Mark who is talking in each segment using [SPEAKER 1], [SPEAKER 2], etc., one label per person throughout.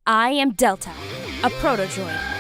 [SPEAKER 1] I am Delta, a Protodroid.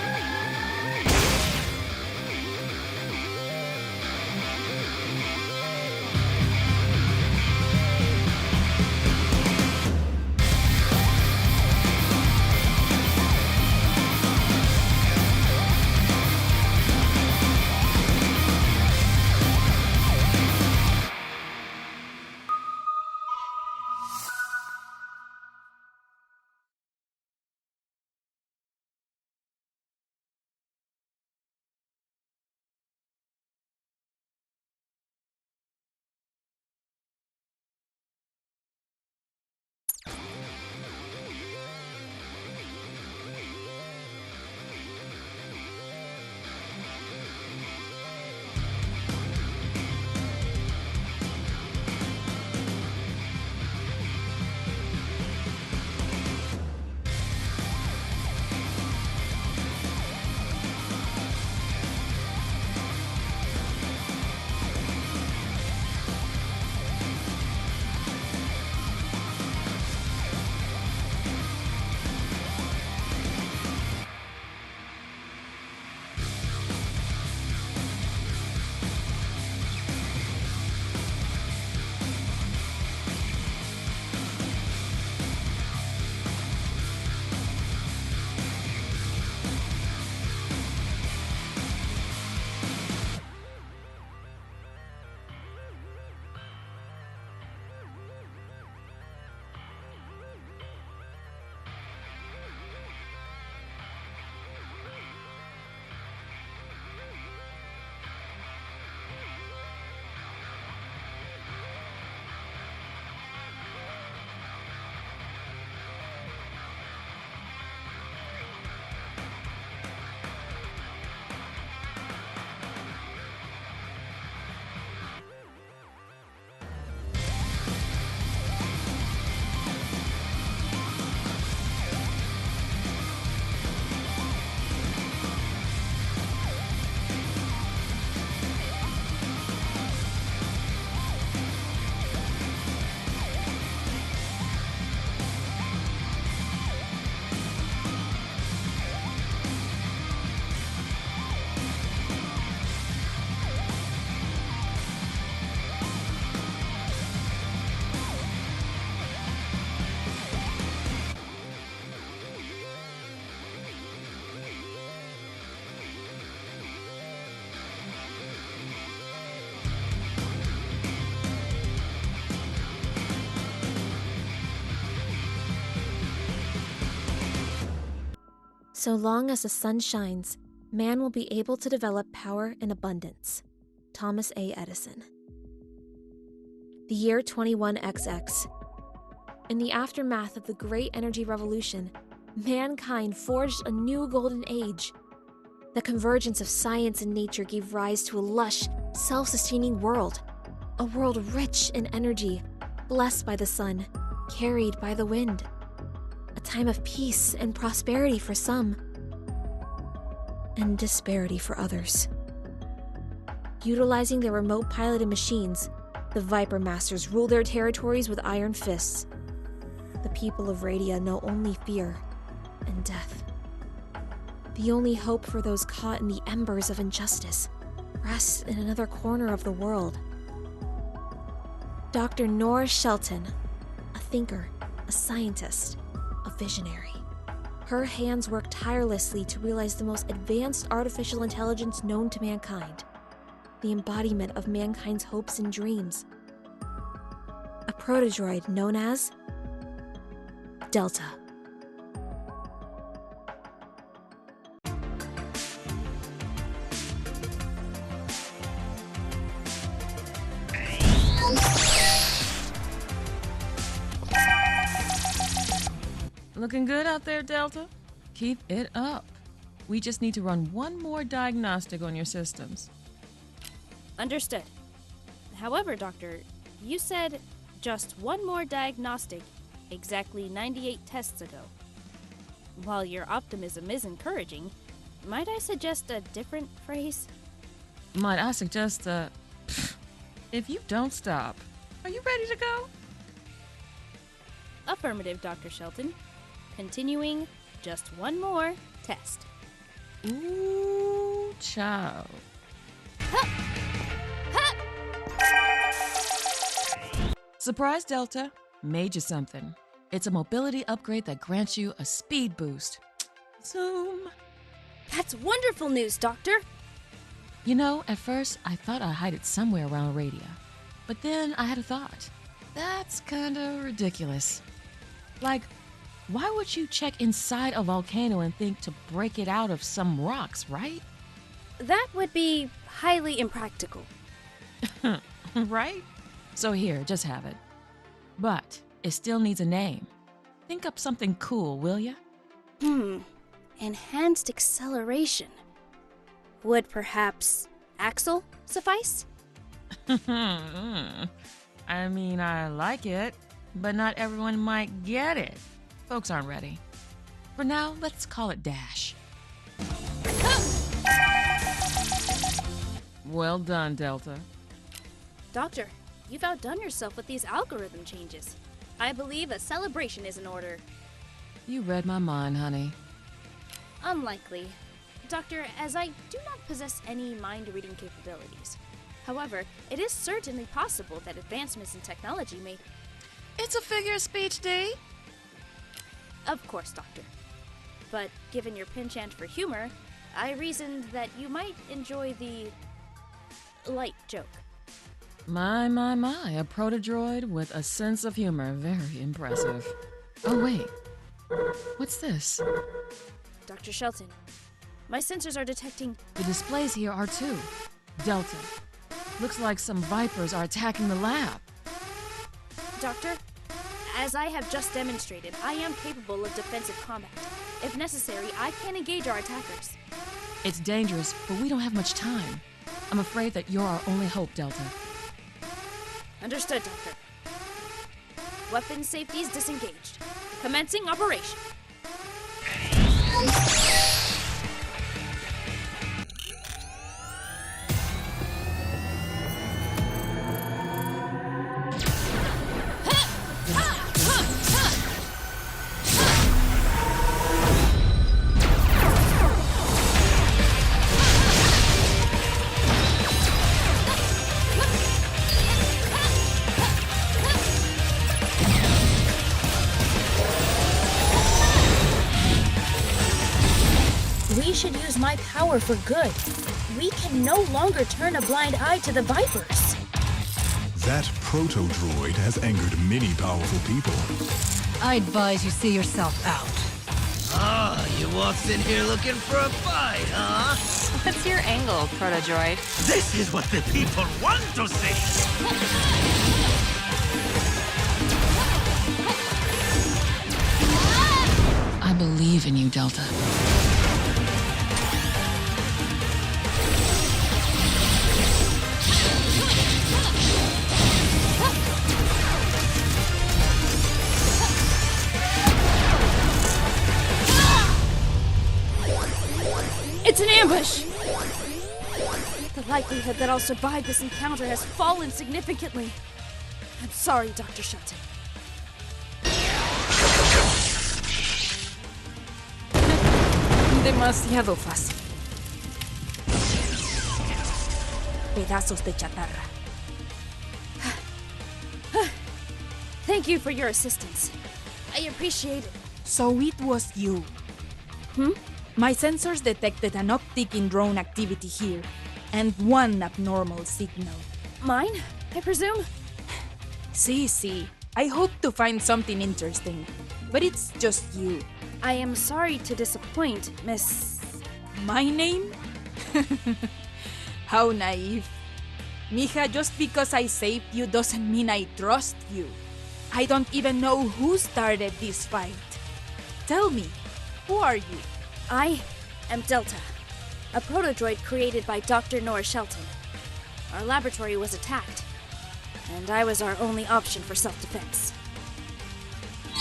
[SPEAKER 2] So long as the sun shines, man will be able to develop power in abundance. Thomas A. Edison. The year 21XX. In the aftermath of the Great Energy Revolution, mankind forged a new golden age. The convergence of science and nature gave rise to a lush, self-sustaining world. A world rich in energy, blessed by the sun, carried by the wind. A time of peace and prosperity for some, and disparity for others. Utilizing their remote piloted machines, the Viper Masters rule their territories with iron fists. The people of Radia know only fear and death. The only hope for those caught in the embers of injustice rests in another corner of the world. Dr. Nora Shelton, a thinker, a scientist, a visionary. Her hands work tirelessly to realize the most advanced artificial intelligence known to mankind, the embodiment of mankind's hopes and dreams. A protodroid known as Delta.
[SPEAKER 3] Looking good out there, Delta? Keep it up. We just need to run one more diagnostic on your systems.
[SPEAKER 1] Understood. However, Doctor, you said just one more diagnostic exactly 98 tests ago. While your optimism is encouraging, might I suggest a different phrase?
[SPEAKER 3] Might I suggest, if you don't stop, are you ready to go?
[SPEAKER 1] Affirmative, Dr. Shelton. Continuing just one more test.
[SPEAKER 3] Ooh, child. Surprise, Delta. Made you something. It's a mobility upgrade that grants you a speed boost. Zoom.
[SPEAKER 1] That's wonderful news, Doctor.
[SPEAKER 3] You know, at first, I thought I'd hide it somewhere around Radia. But then I had a thought. That's kinda ridiculous. Like, why would you check inside a volcano and think to break it out of some rocks, right?
[SPEAKER 1] That would be highly impractical.
[SPEAKER 3] Right? So here, just have it. But it still needs a name. Think up something cool, will ya?
[SPEAKER 1] Enhanced acceleration. Would perhaps Axel suffice?
[SPEAKER 3] I mean, I like it, but not everyone might get it. Folks aren't ready. For now, let's call it Dash. Well done, Delta.
[SPEAKER 1] Doctor, you've outdone yourself with these algorithm changes. I believe a celebration is in order.
[SPEAKER 3] You read my mind, honey.
[SPEAKER 1] Unlikely. Doctor, as I do not possess any mind-reading capabilities. However, it is certainly possible that advancements in technology may...
[SPEAKER 3] It's a figure of speech, Dee.
[SPEAKER 1] Of course, Doctor. But given your penchant for humor, I reasoned that you might enjoy the... light joke.
[SPEAKER 3] My, a protodroid with a sense of humor. Very impressive. Oh, wait. What's this?
[SPEAKER 1] Dr. Shelton, my sensors are detecting...
[SPEAKER 3] The displays here are too. Delta. Looks like some Vipers are attacking the lab.
[SPEAKER 1] Doctor, as I have just demonstrated, I am capable of defensive combat. If necessary, I can engage our attackers.
[SPEAKER 3] It's dangerous, but we don't have much time. I'm afraid that you're our only hope, Delta.
[SPEAKER 1] Understood, Doctor. Weapon safety is disengaged. Commencing operation. We should use my power for good. We can no longer turn a blind eye to the Vipers.
[SPEAKER 4] That Protodroid has angered many powerful people.
[SPEAKER 5] I advise you see yourself out.
[SPEAKER 6] Ah, you walked in here looking for a fight, huh?
[SPEAKER 7] What's your angle, Protodroid?
[SPEAKER 6] This is what the people want to see!
[SPEAKER 3] I believe in you, Delta.
[SPEAKER 1] It's an ambush! The likelihood that I'll survive this encounter has fallen significantly. I'm sorry, Dr. Shelton.
[SPEAKER 8] Demasiado fácil. Pedazos de chatarra.
[SPEAKER 1] Thank you for your assistance. I appreciate it.
[SPEAKER 8] So it was you. My sensors detected an uptick in drone activity here, and one abnormal signal.
[SPEAKER 1] Mine, I presume?
[SPEAKER 8] See, I hope to find something interesting, but it's just you.
[SPEAKER 1] I am sorry to disappoint, Miss...
[SPEAKER 8] My name? How naive. Mija, just because I saved you doesn't mean I trust you. I don't even know who started this fight. Tell me, who are you?
[SPEAKER 1] I am Delta, a protodroid created by Dr. Nora Shelton. Our laboratory was attacked, and I was our only option for self-defense.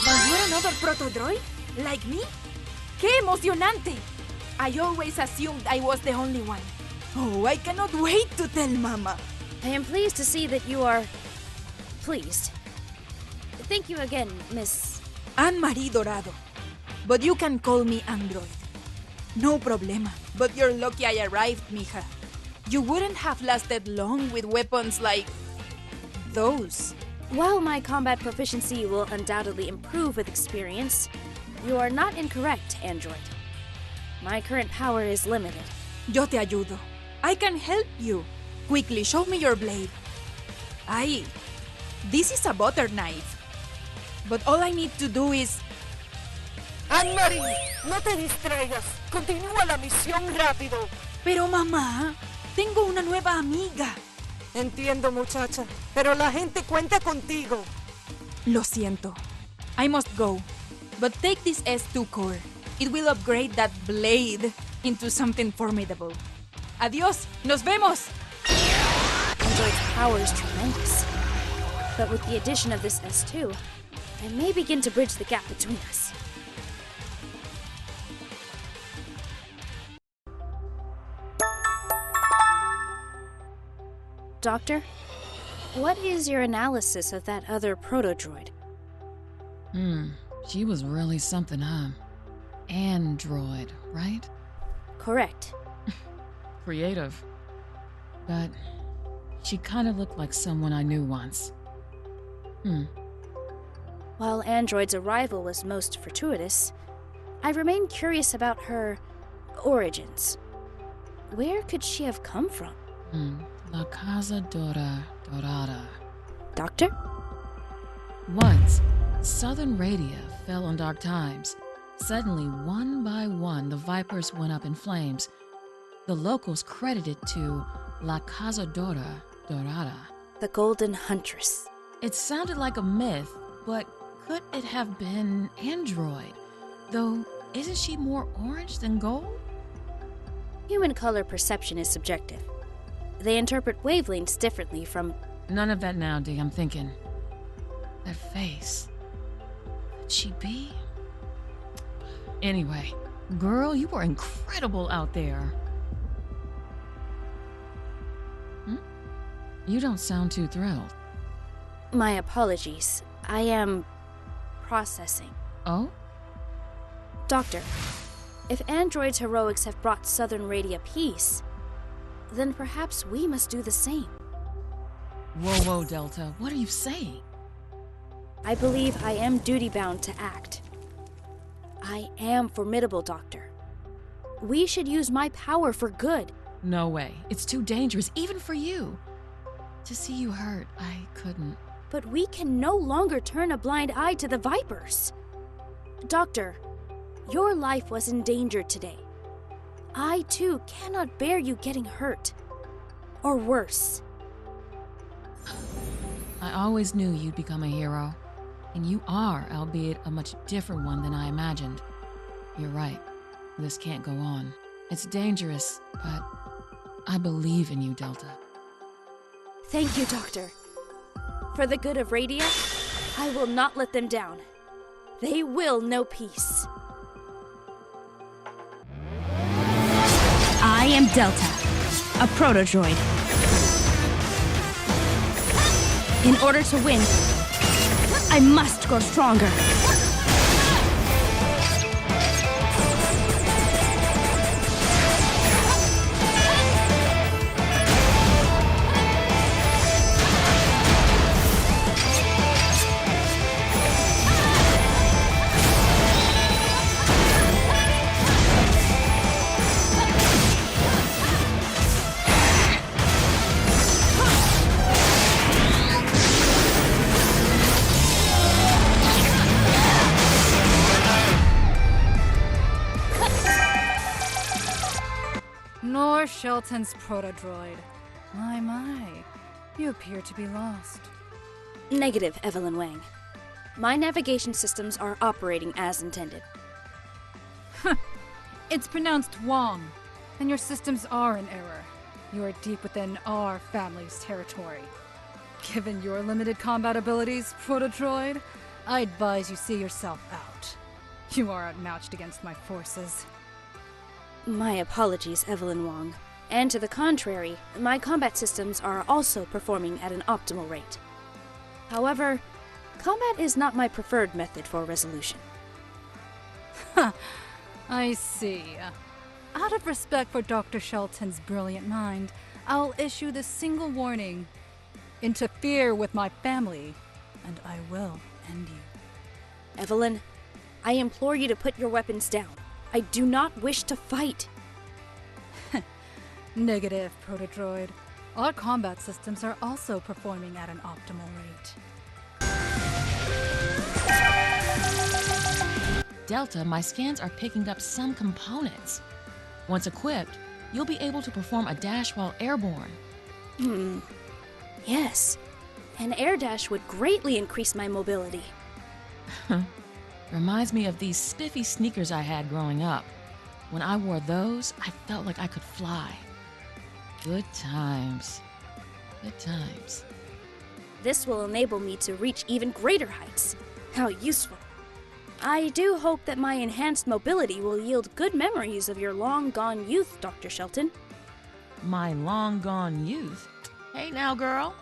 [SPEAKER 8] So you're another protodroid? Like me? ¡Qué emocionante! I always assumed I was the only one. Oh, I cannot wait to tell Mama.
[SPEAKER 1] I am pleased to see that you are... pleased. Thank you again, Miss...
[SPEAKER 8] Anne-Marie Dorado. but you can call me Android. No problema, but you're lucky I arrived, mija. You wouldn't have lasted long with weapons like those.
[SPEAKER 1] While my combat proficiency will undoubtedly improve with experience, you are not incorrect, Android. My current power is limited.
[SPEAKER 8] Yo te ayudo. I can help you. Quickly, show me your blade. This is a butter knife. But all I need to do is...
[SPEAKER 9] Anne-Marie, no te distraigas. Continúa la misión rápido.
[SPEAKER 8] Pero mamá, tengo una nueva amiga.
[SPEAKER 9] Entiendo, muchacha, pero la gente cuenta contigo.
[SPEAKER 8] Lo siento. I must go. But take this S2 core. It will upgrade that blade into something formidable. Adiós, nos vemos!
[SPEAKER 1] Android's power is tremendous. But with the addition of this S2, I may begin to bridge the gap between us. Doctor, what is your analysis of that other Protodroid?
[SPEAKER 3] She was really something, huh? Android, right?
[SPEAKER 1] Correct.
[SPEAKER 3] Creative. But she kind of looked like someone I knew once.
[SPEAKER 1] While Android's arrival was most fortuitous, I remain curious about her origins. Where could she have come from?
[SPEAKER 3] La Casa Dorada.
[SPEAKER 1] Doctor?
[SPEAKER 3] Once, Southern Radia fell on dark times. Suddenly, one by one, the Vipers went up in flames. The locals credited to La Casa Dorada.
[SPEAKER 1] The Golden Huntress.
[SPEAKER 3] It sounded like a myth, but could it have been Android? Though, isn't she more orange than gold?
[SPEAKER 1] Human color perception is subjective. They interpret wavelengths differently from...
[SPEAKER 3] None of that now, Dee, I'm thinking. That face. Could she be? Anyway, girl, you were incredible out there. You don't sound too thrilled.
[SPEAKER 1] My apologies. I am... processing.
[SPEAKER 3] Oh?
[SPEAKER 1] Doctor, if Android's heroics have brought Southern Radia peace, then perhaps we must do the same.
[SPEAKER 3] Whoa, Delta, what are you saying?
[SPEAKER 1] I believe I am duty-bound to act. I am formidable, Doctor. We should use my power for good.
[SPEAKER 3] No way. It's too dangerous, even for you. To see you hurt, I couldn't.
[SPEAKER 1] But we can no longer turn a blind eye to the Vipers. Doctor, your life was endangered today. I, too, cannot bear you getting hurt. Or worse.
[SPEAKER 3] I always knew you'd become a hero. And you are, albeit a much different one than I imagined. You're right. This can't go on. It's dangerous, but I believe in you, Delta.
[SPEAKER 1] Thank you, Doctor. For the good of Radia, I will not let them down. They will know peace.
[SPEAKER 10] I am Delta, a Protodroid. In order to win, I must grow stronger.
[SPEAKER 5] Nor Shelton's Protodroid. My. You appear to be lost.
[SPEAKER 1] Negative, Evelyn Wang. My navigation systems are operating as intended.
[SPEAKER 5] It's pronounced Wong, and your systems are in error. You are deep within our family's territory. Given your limited combat abilities, Protodroid, I advise you see yourself out. You are outmatched against my forces.
[SPEAKER 1] My apologies, Evelyn Wong. And to the contrary, my combat systems are also performing at an optimal rate. However, combat is not my preferred method for resolution.
[SPEAKER 5] I see. Out of respect for Dr. Shelton's brilliant mind, I'll issue this single warning. Interfere with my family, and I will end you.
[SPEAKER 10] Evelyn, I implore you to put your weapons down. I do not wish to fight.
[SPEAKER 5] Negative, Protodroid. Our combat systems are also performing at an optimal rate.
[SPEAKER 3] Delta, my scans are picking up some components. Once equipped, you'll be able to perform a dash while airborne.
[SPEAKER 10] Yes. An air dash would greatly increase my mobility.
[SPEAKER 3] Reminds me of these spiffy sneakers I had growing up. When I wore those, I felt like I could fly. Good times. Good times.
[SPEAKER 10] This will enable me to reach even greater heights. How useful. I do hope that my enhanced mobility will yield good memories of your long-gone youth, Dr. Shelton.
[SPEAKER 3] My long-gone youth? Hey now, girl.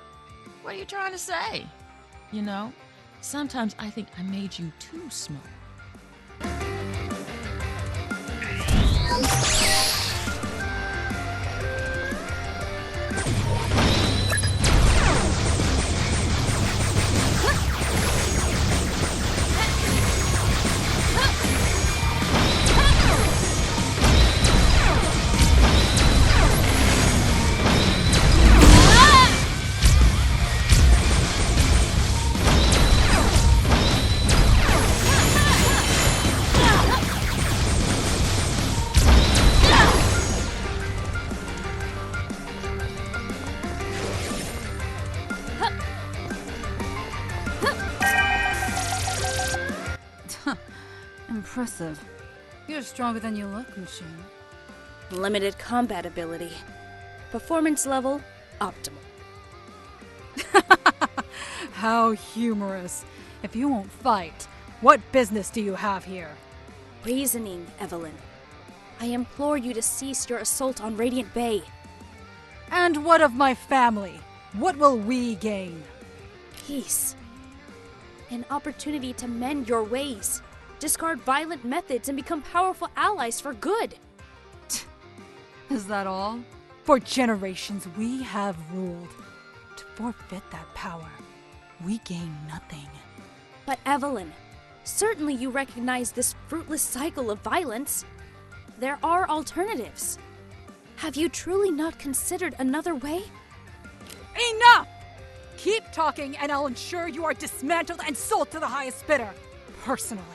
[SPEAKER 3] What are you trying to say? You know, sometimes I think I made you too small.
[SPEAKER 5] Impressive. You're stronger than you look, machine.
[SPEAKER 10] Limited combat ability. Performance level, optimal.
[SPEAKER 5] How humorous. If you won't fight, what business do you have here?
[SPEAKER 10] Reasoning, Evelyn. I implore you to cease your assault on Radiant Bay.
[SPEAKER 5] And what of my family? What will we gain?
[SPEAKER 10] Peace. An opportunity to mend your ways. Discard violent methods and become powerful allies for good.
[SPEAKER 5] Is that all? For generations we have ruled. To forfeit that power, we gain nothing.
[SPEAKER 10] But Evelyn, certainly you recognize this fruitless cycle of violence. There are alternatives. Have you truly not considered another way?
[SPEAKER 5] Enough! Keep talking and I'll ensure you are dismantled and sold to the highest bidder. Personally.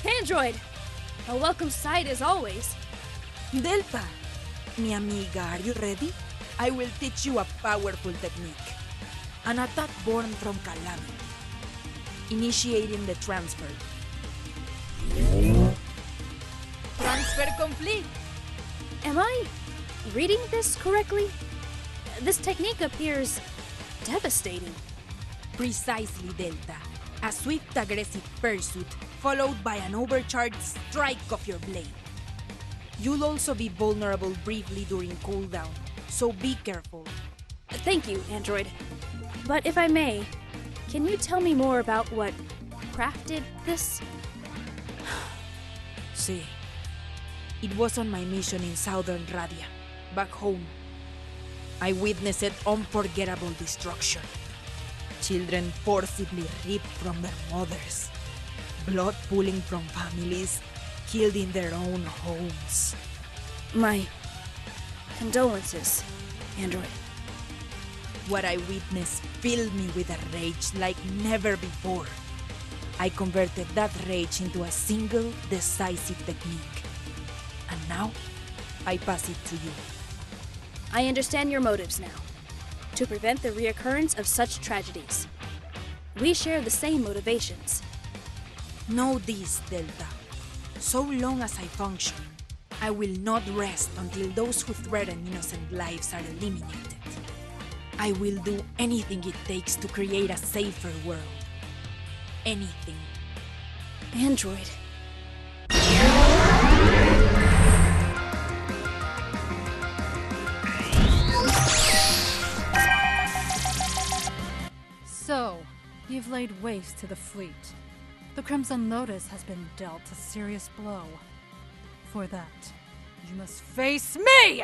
[SPEAKER 10] Android! A welcome sight as always.
[SPEAKER 8] Delta, mi amiga, are you ready? I will teach you a powerful technique. An attack born from calamity. Initiating the transfer. Transfer complete.
[SPEAKER 10] Am I reading this correctly? This technique appears devastating.
[SPEAKER 8] Precisely, Delta. A swift, aggressive pursuit, followed by an overcharged strike of your blade. You'll also be vulnerable briefly during cooldown, so be careful.
[SPEAKER 10] Thank you, Android. But if I may, can you tell me more about what crafted this?
[SPEAKER 8] See, it was on my mission in Southern Radia, back home. I witnessed unforgettable destruction. Children forcibly ripped from their mothers, blood pooling from families killed in their own homes.
[SPEAKER 10] My condolences, Android.
[SPEAKER 8] What I witnessed filled me with a rage like never before. I converted that rage into a single, decisive technique. And now, I pass it to you.
[SPEAKER 10] I understand your motives now. To prevent the reoccurrence of such tragedies. We share the same motivations.
[SPEAKER 8] Know this, Delta. So long as I function, I will not rest until those who threaten innocent lives are eliminated. I will do anything it takes to create a safer world. Anything.
[SPEAKER 10] Android.
[SPEAKER 5] You've laid waste to the fleet. The Crimson Lotus has been dealt a serious blow. For that, you must face me!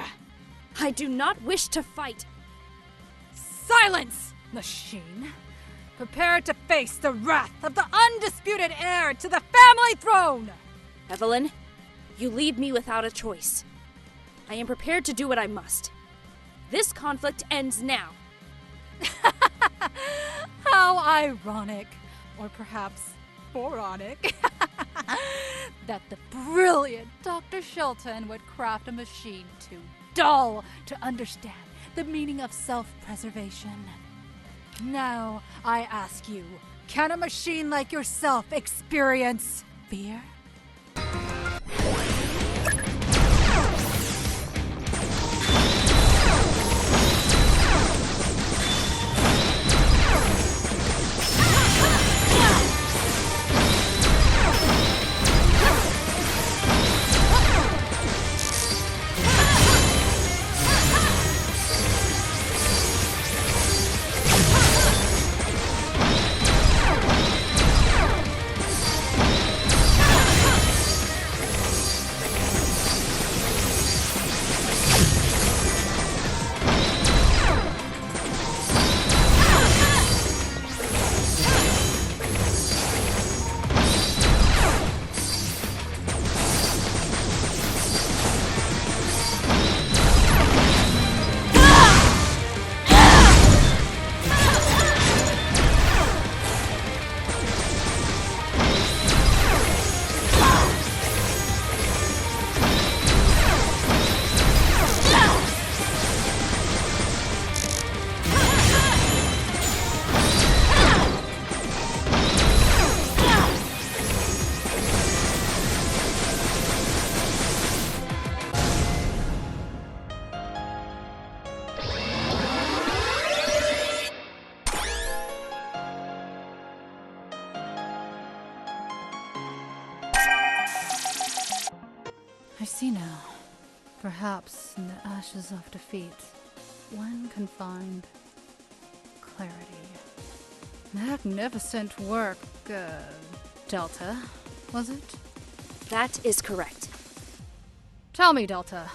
[SPEAKER 1] I do not wish to fight.
[SPEAKER 5] Silence, machine! Prepare to face the wrath of the undisputed heir to the family throne!
[SPEAKER 1] Evelyn, you leave me without a choice. I am prepared to do what I must. This conflict ends now.
[SPEAKER 5] How ironic, or perhaps moronic, that the brilliant Dr. Shelton would craft a machine too dull to understand the meaning of self-preservation. Now, I ask you, can a machine like yourself experience fear? I see now. Perhaps in the ashes of defeat, one can find clarity. Magnificent work, Delta, was it?
[SPEAKER 1] That is correct.
[SPEAKER 5] Tell me, Delta,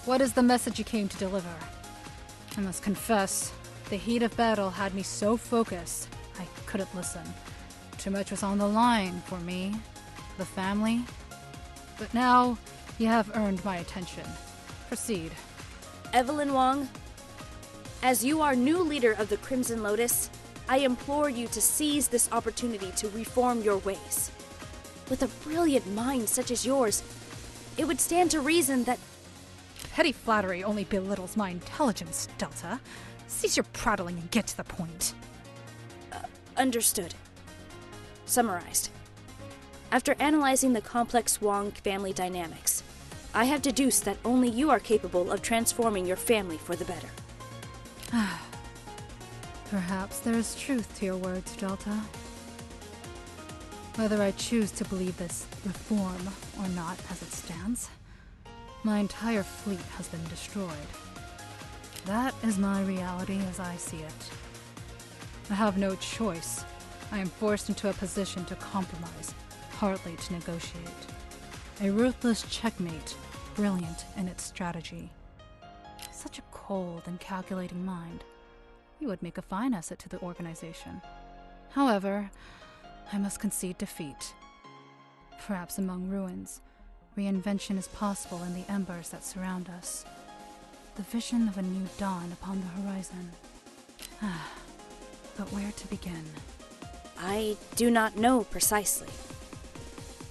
[SPEAKER 5] what is the message you came to deliver? I must confess, the heat of battle had me so focused, I couldn't listen. Too much was on the line for me, the family. But now, you have earned my attention. Proceed.
[SPEAKER 1] Evelyn Wong, as you are new leader of the Crimson Lotus, I implore you to seize this opportunity to reform your ways. With a brilliant mind such as yours, it would stand to reason that...
[SPEAKER 5] Petty flattery only belittles my intelligence, Delta. Cease your prattling and get to the point.
[SPEAKER 1] Understood. Summarized. After analyzing the complex Wong family dynamics, I have deduced that only you are capable of transforming your family for the better.
[SPEAKER 5] Perhaps there is truth to your words, Delta. Whether I choose to believe this reform or not as it stands, my entire fleet has been destroyed. That is my reality as I see it. I have no choice. I am forced into a position to compromise, partly to negotiate. A ruthless checkmate, brilliant in its strategy. Such a cold and calculating mind. You would make a fine asset to the organization. However, I must concede defeat. Perhaps among ruins, reinvention is possible in the embers that surround us. The vision of a new dawn upon the horizon. But where to begin?
[SPEAKER 1] I do not know precisely.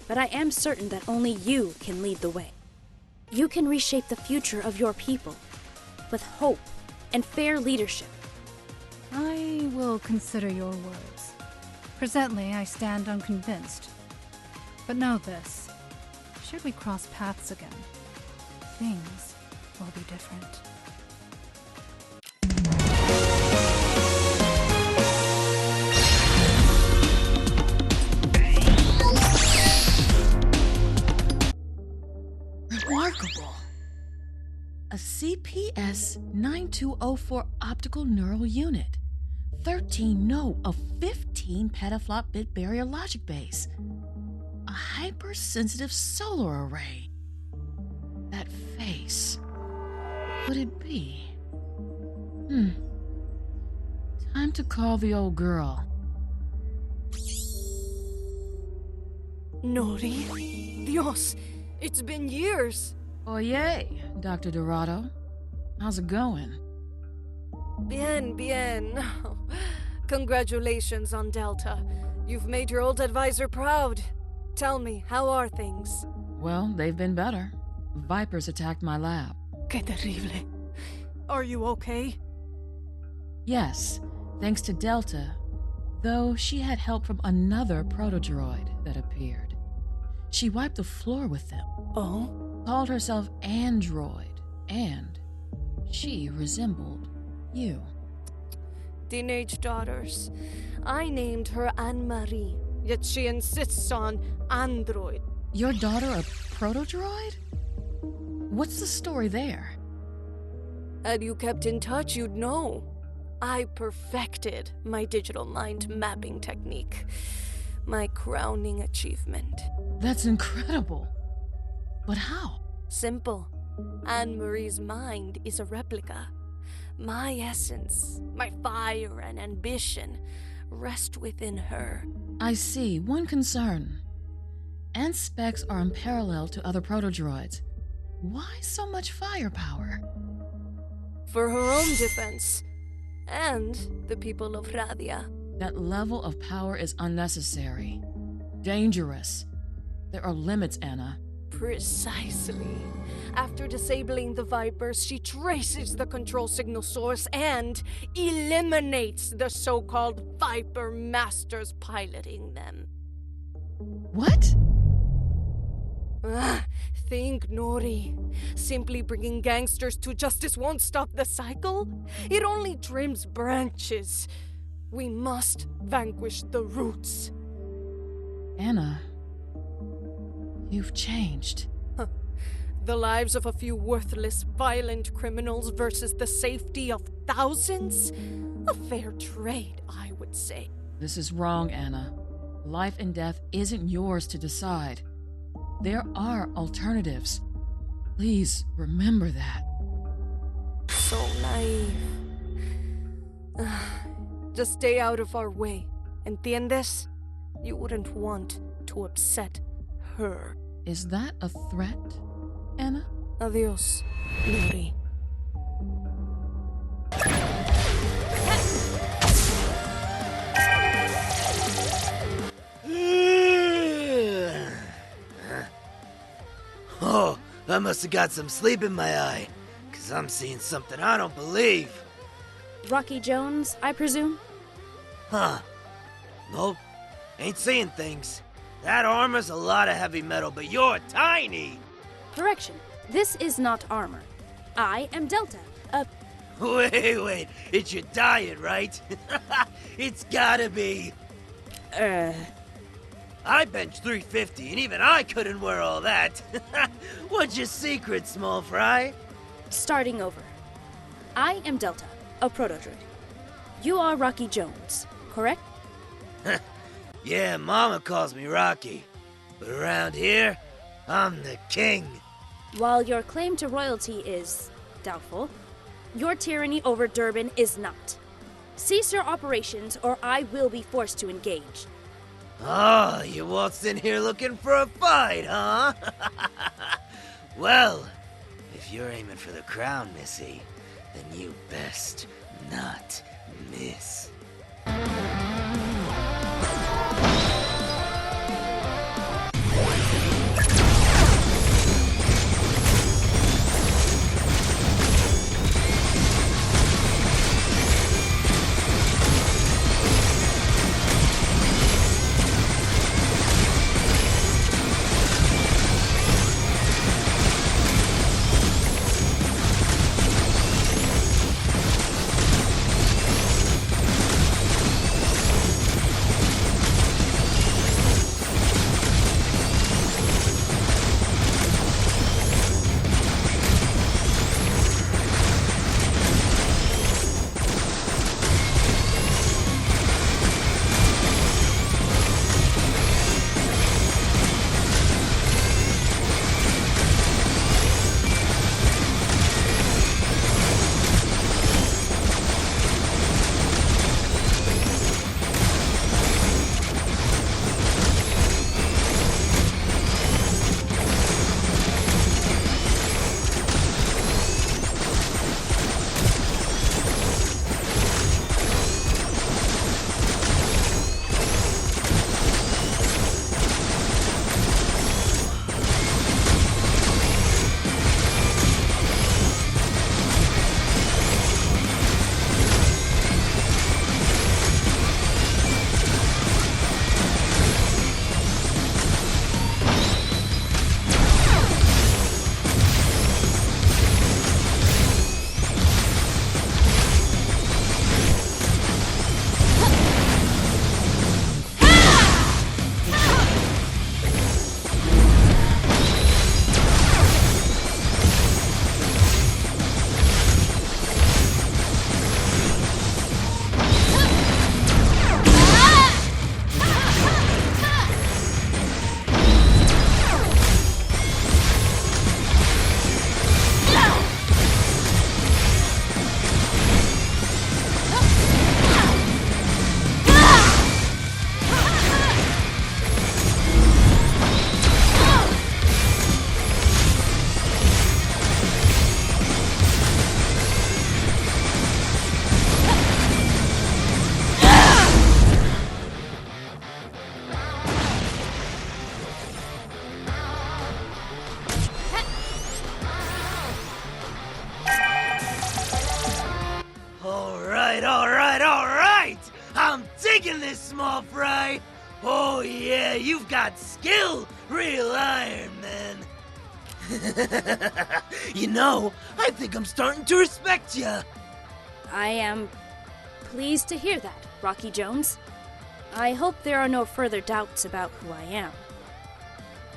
[SPEAKER 1] But I am certain that only you can lead the way. You can reshape the future of your people with hope and fair leadership.
[SPEAKER 5] I will consider your words. Presently, I stand unconvinced. But know this. Should we cross paths again, things will be different.
[SPEAKER 3] Remarkable. A CPS-9204 optical neural unit. 13, no, a 15 petaflop bit barrier logic base. A hypersensitive solar array. That face. Would it be? Time to call the old girl.
[SPEAKER 9] Nori? Dios, it's been years.
[SPEAKER 3] Oye, Dr. Dorado. How's it going?
[SPEAKER 9] Bien. Congratulations on Delta. You've made your old advisor proud. Tell me, how are things?
[SPEAKER 3] Well, they've been better. Vipers attacked my lab.
[SPEAKER 9] Qué terrible. Are you okay?
[SPEAKER 3] Yes, thanks to Delta, though she had help from another protodroid that appeared. She wiped the floor with them.
[SPEAKER 9] Oh?
[SPEAKER 3] Called herself Android, and she resembled you.
[SPEAKER 9] Teenage daughters. I named her Anne-Marie, yet she insists on Android.
[SPEAKER 3] Your daughter a protodroid? What's the story there?
[SPEAKER 9] Had you kept in touch, you'd know. I perfected my digital mind mapping technique. My crowning achievement.
[SPEAKER 3] That's incredible. But how?
[SPEAKER 9] Simple. Anne-Marie's mind is a replica. My essence, my fire and ambition rest within her.
[SPEAKER 3] I see. One concern. Ant's specs are unparalleled to other protodroids. Why so much firepower?
[SPEAKER 9] For her own defense. And the people of Radia.
[SPEAKER 3] That level of power is unnecessary. Dangerous. There are limits, Anna.
[SPEAKER 9] Precisely. After disabling the Vipers, she traces the control signal source and eliminates the so-called Viper Masters piloting them.
[SPEAKER 3] What?
[SPEAKER 9] Think, Nori. Simply bringing gangsters to justice won't stop the cycle. It only trims branches. We must vanquish the roots.
[SPEAKER 3] Anna, you've changed.
[SPEAKER 9] The lives of a few worthless, violent criminals versus the safety of thousands? A fair trade, I would say.
[SPEAKER 3] This is wrong, Anna. Life and death isn't yours to decide. There are alternatives. Please remember that.
[SPEAKER 9] So naive. Just stay out of our way. ¿Entiendes? You wouldn't want to upset her.
[SPEAKER 3] Is that a threat, Anna?
[SPEAKER 9] Adios, Nori.
[SPEAKER 6] Oh, I must have got some sleep in my eye, 'cause I'm seeing something I don't believe.
[SPEAKER 10] Rocky Jones, I presume?
[SPEAKER 6] Huh. Nope. Ain't seeing things. That armor's a lot of heavy metal, but you're tiny!
[SPEAKER 10] Correction. This is not armor. I am Delta.
[SPEAKER 6] Wait. It's your diet, right? It's gotta be. I bench 350, and even I couldn't wear all that. What's your secret, small fry?
[SPEAKER 10] Starting over. I am Delta, a protodroid. You are Rocky Jones, correct?
[SPEAKER 6] Yeah, Mama calls me Rocky. But around here, I'm the king.
[SPEAKER 10] While your claim to royalty is doubtful, your tyranny over Durban is not. Cease your operations or I will be forced to engage.
[SPEAKER 6] Oh, you waltzed in here looking for a fight, huh? Well, if you're aiming for the crown, Missy, then you best not miss. digging this, small fry. Oh yeah, you've got skill, real Iron Man. You know, I think I'm starting to respect ya.
[SPEAKER 10] I am pleased to hear that, Rocky Jones. I hope there are no further doubts about who I am.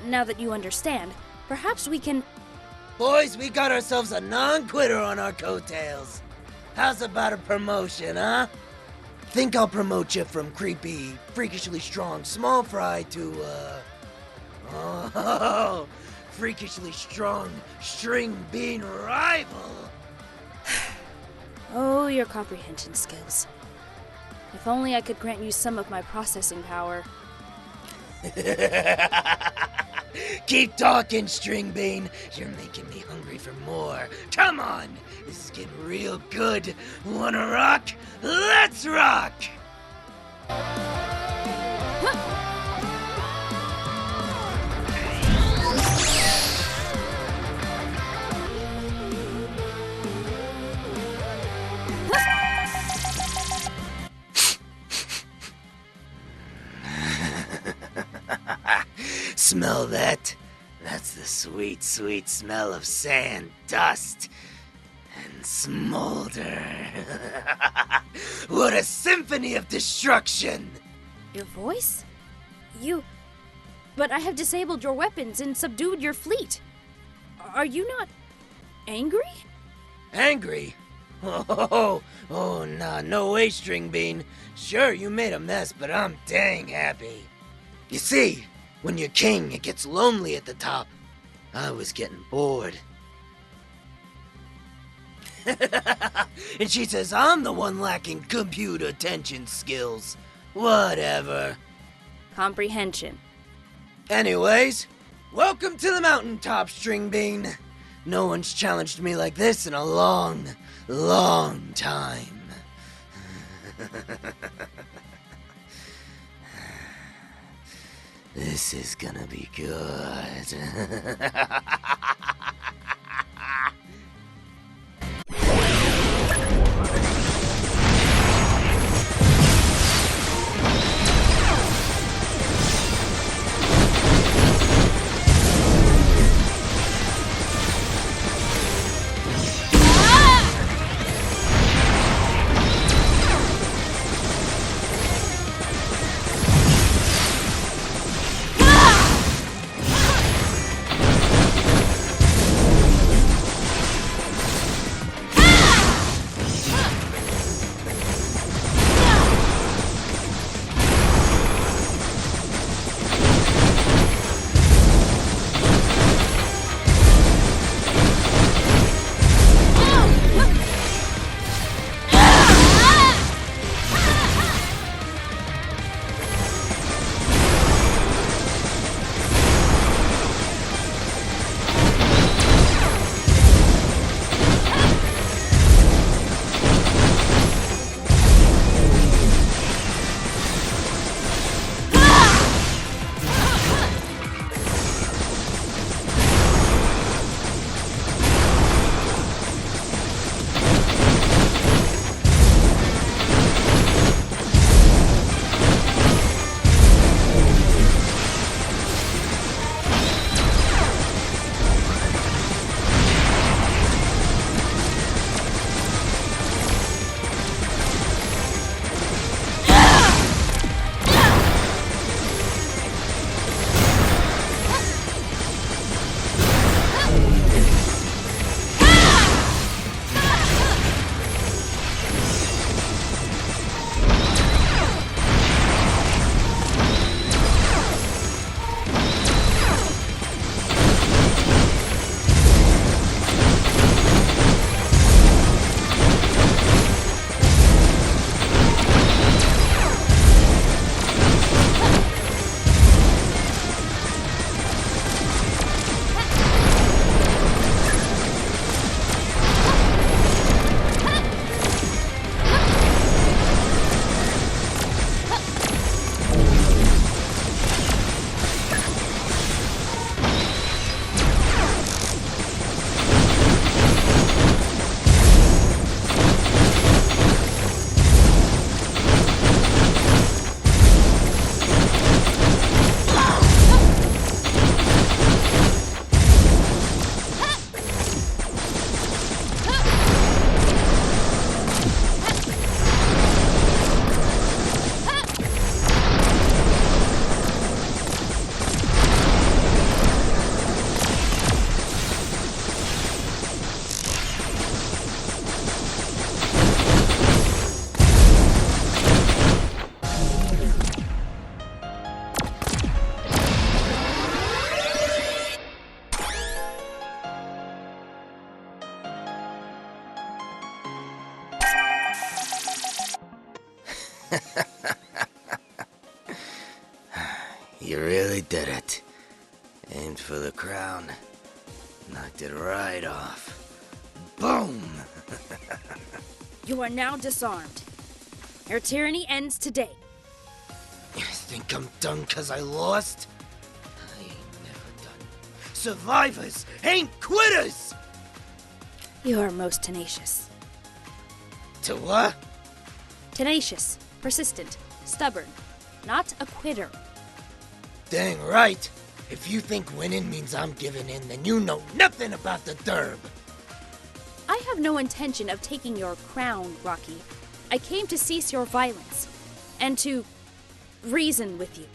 [SPEAKER 10] Now that you understand, perhaps we can...
[SPEAKER 6] Boys, we got ourselves a non-quitter on our coattails. How's about a promotion, huh? Think I'll promote you from creepy, freakishly strong small fry to, freakishly strong string bean rival.
[SPEAKER 10] Oh, your comprehension skills. If only I could grant you some of my processing power.
[SPEAKER 6] Keep talking, string bean. You're making me hungry for more. Come on, this is getting real good. Wanna rock? Let's rock! Smell that? That's the sweet, sweet smell of sand, dust, and smolder. What a symphony of destruction!
[SPEAKER 10] Your voice? But I have disabled your weapons and subdued your fleet. Are you not angry?
[SPEAKER 6] Angry? Oh, nah, no way, string bean. Sure, you made a mess, but I'm dang happy. You see, when you're king, it gets lonely at the top. I was getting bored. And she says I'm the one lacking computer attention skills. Whatever.
[SPEAKER 10] Comprehension.
[SPEAKER 6] Anyways, welcome to the mountaintop, string bean. No one's challenged me like this in a long, long time. This is gonna be good. You really did it. Aimed for the crown. Knocked it right off. Boom!
[SPEAKER 10] You are now disarmed. Your tyranny ends today.
[SPEAKER 6] You think I'm done 'cause I lost? I ain't never done. Survivors ain't quitters!
[SPEAKER 10] You are most tenacious.
[SPEAKER 6] To what?
[SPEAKER 10] Tenacious, persistent, stubborn, not a quitter.
[SPEAKER 6] Dang right. If you think winning means I'm giving in, then you know nothing about the derb.
[SPEAKER 10] I have no intention of taking your crown, Rocky. I came to cease your violence, and to reason with you.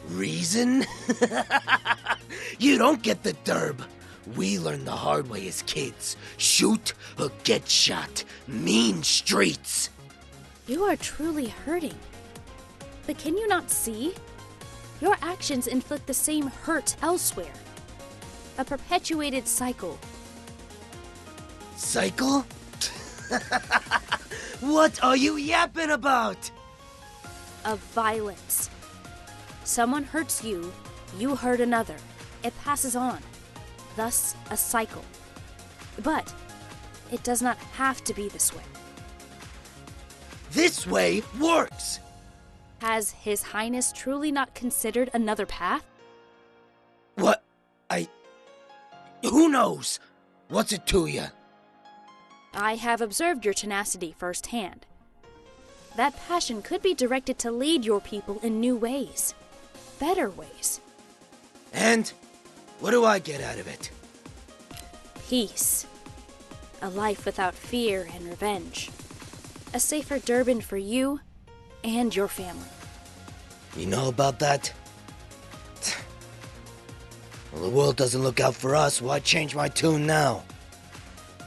[SPEAKER 6] Reason? You don't get the derb. We learned the hard way as kids. Shoot or get shot. Mean streets.
[SPEAKER 10] You are truly hurting. But can you not see? Your actions inflict the same hurt elsewhere. A perpetuated cycle.
[SPEAKER 6] Cycle? What are you yapping about?
[SPEAKER 10] Of violence. Someone hurts you, you hurt another. It passes on. Thus, a cycle. But it does not have to be this way.
[SPEAKER 6] This way works!
[SPEAKER 10] Has His Highness truly not considered another path?
[SPEAKER 6] What? Who knows? What's it to you?
[SPEAKER 10] I have observed your tenacity firsthand. That passion could be directed to lead your people in new ways. Better ways.
[SPEAKER 6] And? What do I get out of it?
[SPEAKER 10] Peace. A life without fear and revenge. A safer Durban for you and your family.
[SPEAKER 6] You know about that? Well, the world doesn't look out for us. Why change my tune now?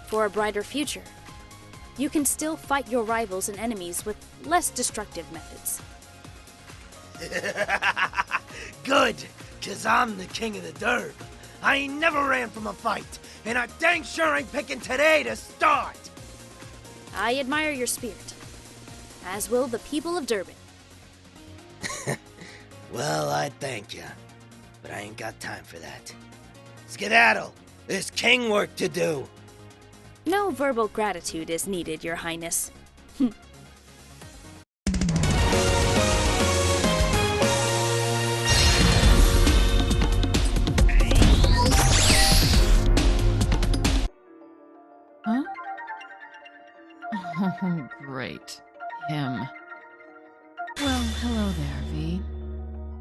[SPEAKER 10] For a brighter future. You can still fight your rivals and enemies with less destructive methods.
[SPEAKER 6] Good, 'cause I'm the king of the derb. I ain't never ran from a fight, and I dang sure ain't picking today to start.
[SPEAKER 10] I admire your spirit, as will the people of Durban.
[SPEAKER 6] Well, I thank you, but I ain't got time for that. Skedaddle! There's king work to do!
[SPEAKER 10] No verbal gratitude is needed, Your Highness.
[SPEAKER 3] Huh? Oh, great. Him. Well, hello there, V.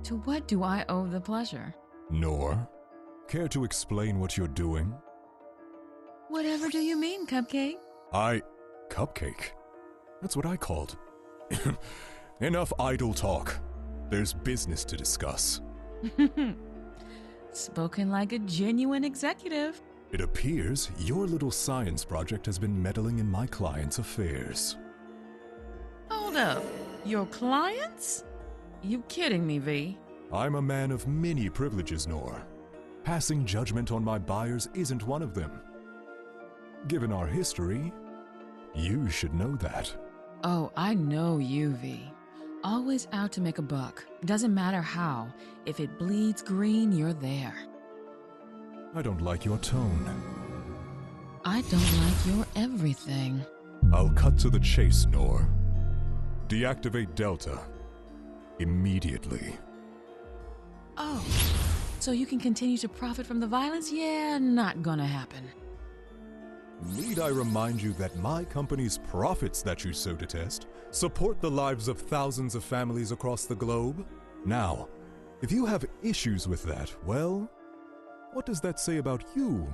[SPEAKER 3] To what do I owe the pleasure?
[SPEAKER 4] Nor, care to explain what you're doing?
[SPEAKER 3] Whatever do you mean, Cupcake?
[SPEAKER 4] Cupcake? That's what I called. Enough idle talk. There's business to discuss.
[SPEAKER 3] Spoken like a genuine executive.
[SPEAKER 4] It appears your little science project has been meddling in my client's affairs.
[SPEAKER 3] Hold up. Your clients? You kidding me, V?
[SPEAKER 4] I'm a man of many privileges, Nor. Passing judgment on my buyers isn't one of them. Given our history, you should know that.
[SPEAKER 3] Oh, I know you, V. Always out to make a buck. Doesn't matter how. If it bleeds green, you're there.
[SPEAKER 4] I don't like your tone.
[SPEAKER 3] I don't like your everything.
[SPEAKER 4] I'll cut to the chase, Nor. Deactivate Delta. Immediately.
[SPEAKER 3] Oh, so you can continue to profit from the violence? Yeah, not gonna happen.
[SPEAKER 4] Need I remind you that my company's profits that you so detest support the lives of thousands of families across the globe? Now, if you have issues with that, well, what does that say about you,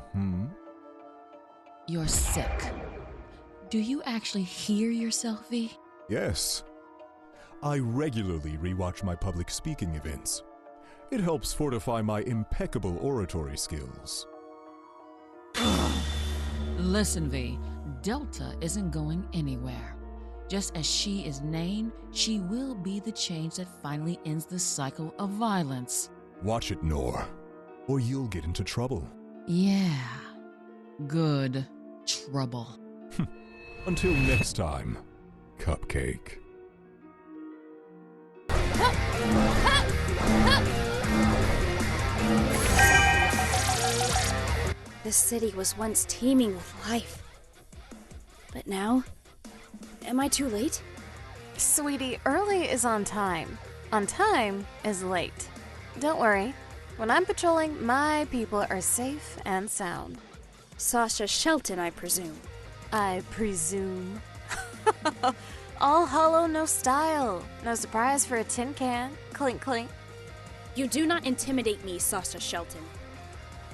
[SPEAKER 3] You're sick. Do you actually hear yourself, V?
[SPEAKER 4] Yes. I regularly rewatch my public speaking events. It helps fortify my impeccable oratory skills.
[SPEAKER 3] Listen, V, Delta isn't going anywhere. Just as she is named, she will be the change that finally ends the cycle of violence.
[SPEAKER 4] Watch it, Nor, or you'll get into trouble.
[SPEAKER 3] Yeah. Good. Trouble.
[SPEAKER 4] Until next time, Cupcake.
[SPEAKER 10] This city was once teeming with life. But now, am I too late?
[SPEAKER 7] Sweetie, early is on time. On time is late. Don't worry. When I'm patrolling, my people are safe and sound.
[SPEAKER 10] Sasha Shelton, I presume.
[SPEAKER 7] I presume. All hollow, no style. No surprise for a tin can. Clink, clink.
[SPEAKER 10] You do not intimidate me, Sasha Shelton.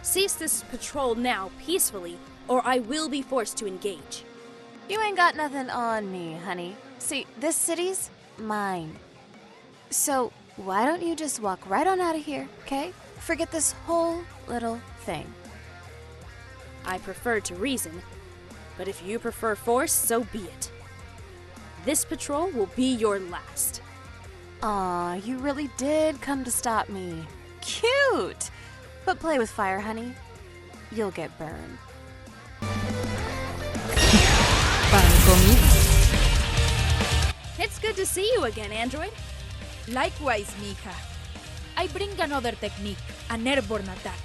[SPEAKER 10] Cease this patrol now, peacefully, or I will be forced to engage.
[SPEAKER 7] You ain't got nothing on me, honey. See, this city's mine. So, why don't you just walk right on out of here, okay? Forget this whole little thing.
[SPEAKER 10] I prefer to reason, but if you prefer force, so be it. This patrol will be your last.
[SPEAKER 7] Aw, you really did come to stop me. Cute! But play with fire, honey. You'll get burned.
[SPEAKER 10] It's good to see you again, Android.
[SPEAKER 8] Likewise, Mika. I bring another technique, an airborne attack.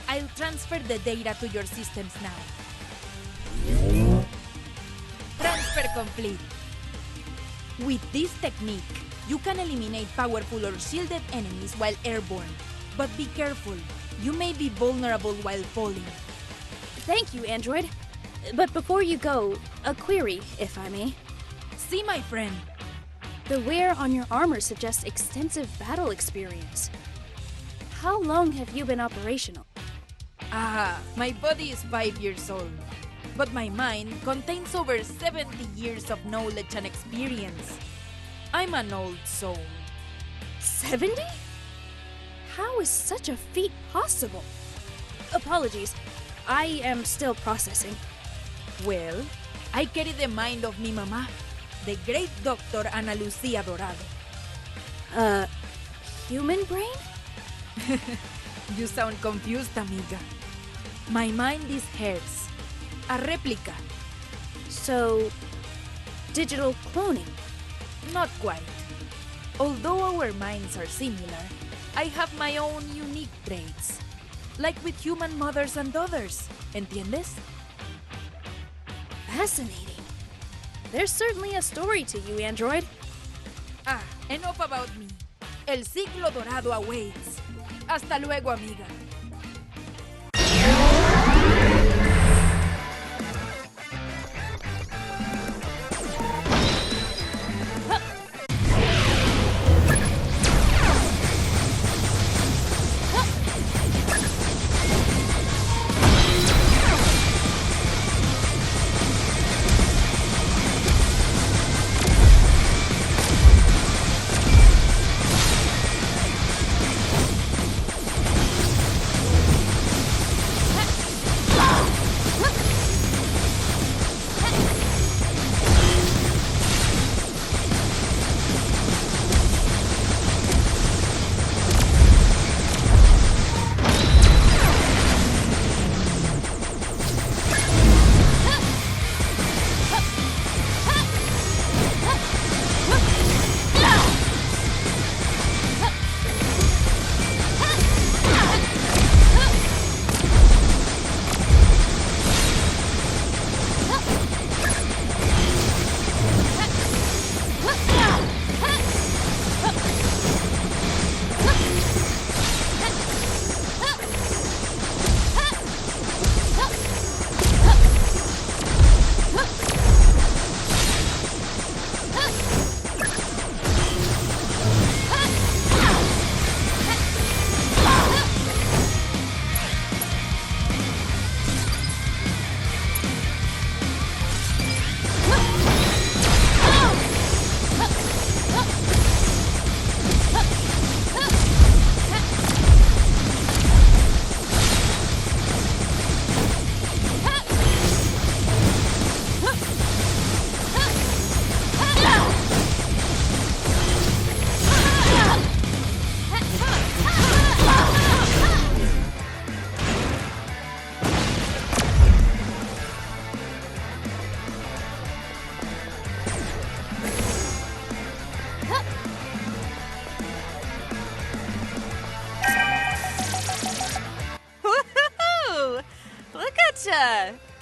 [SPEAKER 8] I'll transfer the data to your systems now. Transfer complete. With this technique, you can eliminate powerful or shielded enemies while airborne. But be careful, you may be vulnerable while falling.
[SPEAKER 10] Thank you, Android. But before you go, a query, if I may.
[SPEAKER 8] See, my friend.
[SPEAKER 10] The wear on your armor suggests extensive battle experience. How long have you been operational?
[SPEAKER 8] My body is 5 years old, but my mind contains over 70 years of knowledge and experience. I'm an old soul.
[SPEAKER 10] 70? How is such a feat possible? Apologies, I am still processing.
[SPEAKER 8] Well, I carry the mind of mi mamá, the great Dr. Ana Lucia Dorado.
[SPEAKER 10] Human brain?
[SPEAKER 8] You sound confused, amiga. My mind is hers, a replica.
[SPEAKER 10] So, digital cloning?
[SPEAKER 8] Not quite. Although our minds are similar, I have my own unique traits. Like with human mothers and daughters. ¿Entiendes?
[SPEAKER 10] Fascinating. There's certainly a story to you, Android.
[SPEAKER 8] Enough about me. El siglo dorado awaits. Hasta luego, amiga.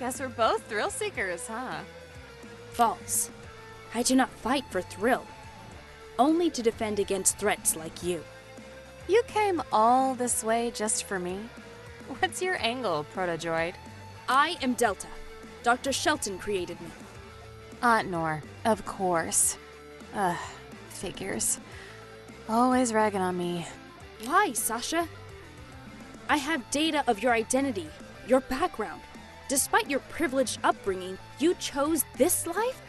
[SPEAKER 7] Guess we're both thrill seekers, huh?
[SPEAKER 10] False. I do not fight for thrill, only to defend against threats like you.
[SPEAKER 7] You came all this way just for me? What's your angle, Protodroid?
[SPEAKER 10] I am Delta. Dr. Shelton created me.
[SPEAKER 7] Aunt Nor, of course. Ugh, figures. Always ragging on me.
[SPEAKER 10] Why, Sasha? I have data of your identity, your background. Despite your privileged upbringing, you chose this life?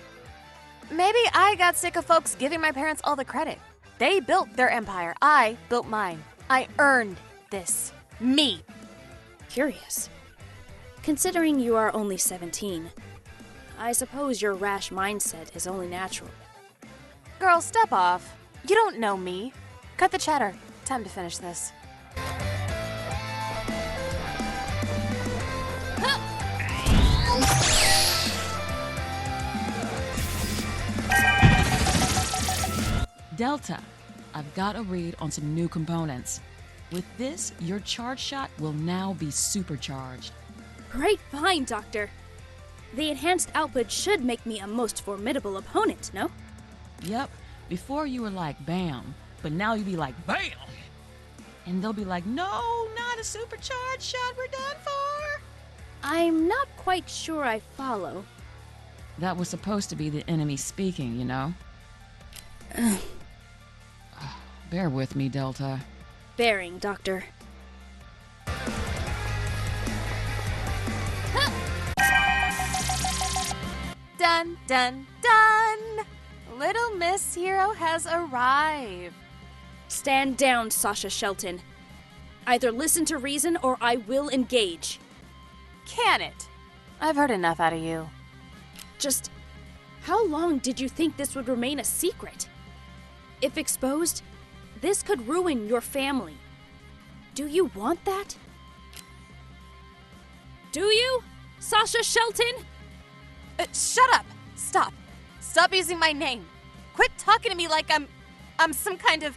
[SPEAKER 7] Maybe I got sick of folks giving my parents all the credit. They built their empire. I built mine. I earned this. Me.
[SPEAKER 10] Curious. Considering you are only 17, I suppose your rash mindset is only natural.
[SPEAKER 7] Girl, step off. You don't know me. Cut the chatter. Time to finish this.
[SPEAKER 3] Delta, I've got a read on some new components. With this, your charge shot will now be supercharged.
[SPEAKER 10] Great find, Doctor. The enhanced output should make me a most formidable opponent, no?
[SPEAKER 3] Yep, before you were like bam, but now you be like bam! And they'll be like, no, not a supercharged shot, we're done for!
[SPEAKER 10] I'm not quite sure I follow.
[SPEAKER 3] That was supposed to be the enemy speaking, you know? Bear with me, Delta.
[SPEAKER 10] Bearing, Doctor.
[SPEAKER 7] Dun, dun, dun! Little Miss Hero has arrived.
[SPEAKER 10] Stand down, Sasha Shelton. Either listen to reason or I will engage.
[SPEAKER 7] Can it? I've heard enough out of you.
[SPEAKER 10] Just how long did you think this would remain a secret? If exposed, this could ruin your family. Do you want that? Do you, Sasha Shelton?
[SPEAKER 7] Shut up! Stop! Stop using my name! Quit talking to me like I'm some kind of...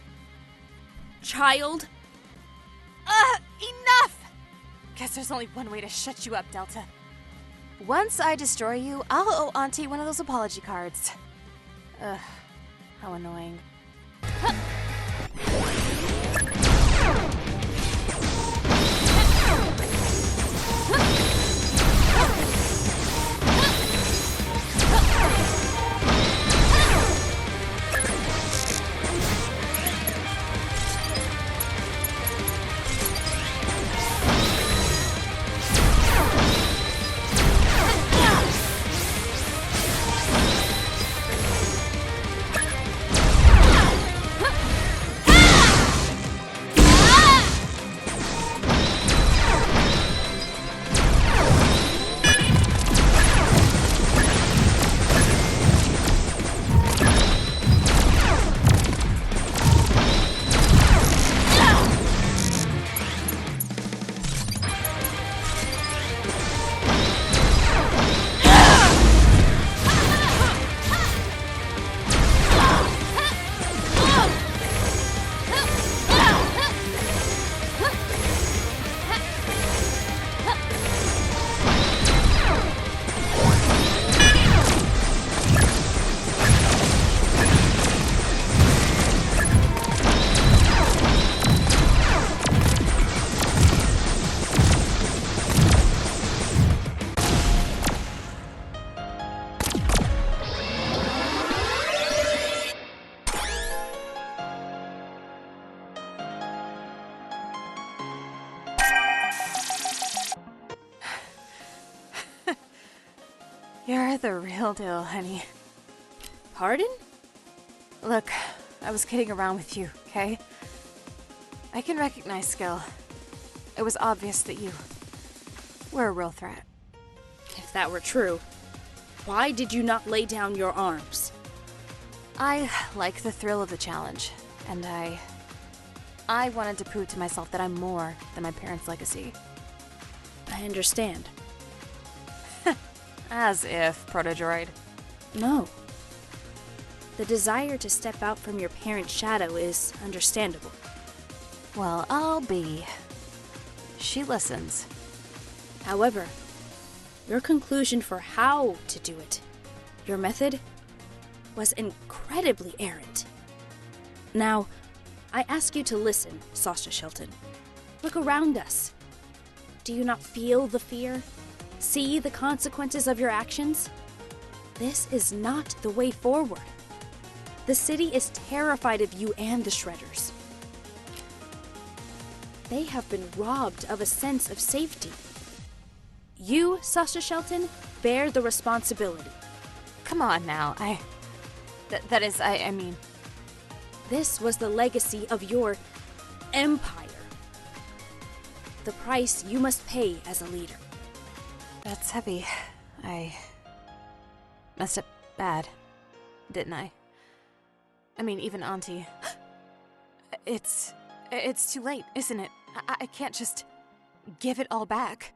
[SPEAKER 10] child?
[SPEAKER 7] Enough! Guess there's only one way to shut you up, Delta. Once I destroy you, I'll owe Auntie one of those apology cards. Ugh, how annoying. You're the real deal, honey.
[SPEAKER 10] Pardon?
[SPEAKER 7] Look, I was kidding around with you, okay? I can recognize skill. It was obvious that you were a real threat.
[SPEAKER 10] If that were true, why did you not lay down your arms?
[SPEAKER 7] I like the thrill of the challenge, and I wanted to prove to myself that I'm more than my parents' legacy.
[SPEAKER 10] I understand.
[SPEAKER 7] As if, Protodroid.
[SPEAKER 10] No. The desire to step out from your parents' shadow is understandable.
[SPEAKER 7] Well, I'll be. She listens.
[SPEAKER 10] However, your conclusion for how to do it, your method, was incredibly errant. Now, I ask you to listen, Sasha Shelton. Look around us. Do you not feel the fear? See the consequences of your actions? This is not the way forward. The city is terrified of you and the Shredders. They have been robbed of a sense of safety. You, Sasha Shelton, bear the responsibility.
[SPEAKER 7] Come on now, I mean...
[SPEAKER 10] This was the legacy of your empire. The price you must pay as a leader.
[SPEAKER 7] That's heavy. I messed up bad, didn't I? I mean, even Auntie. It's too late, isn't it? I can't just give it all back.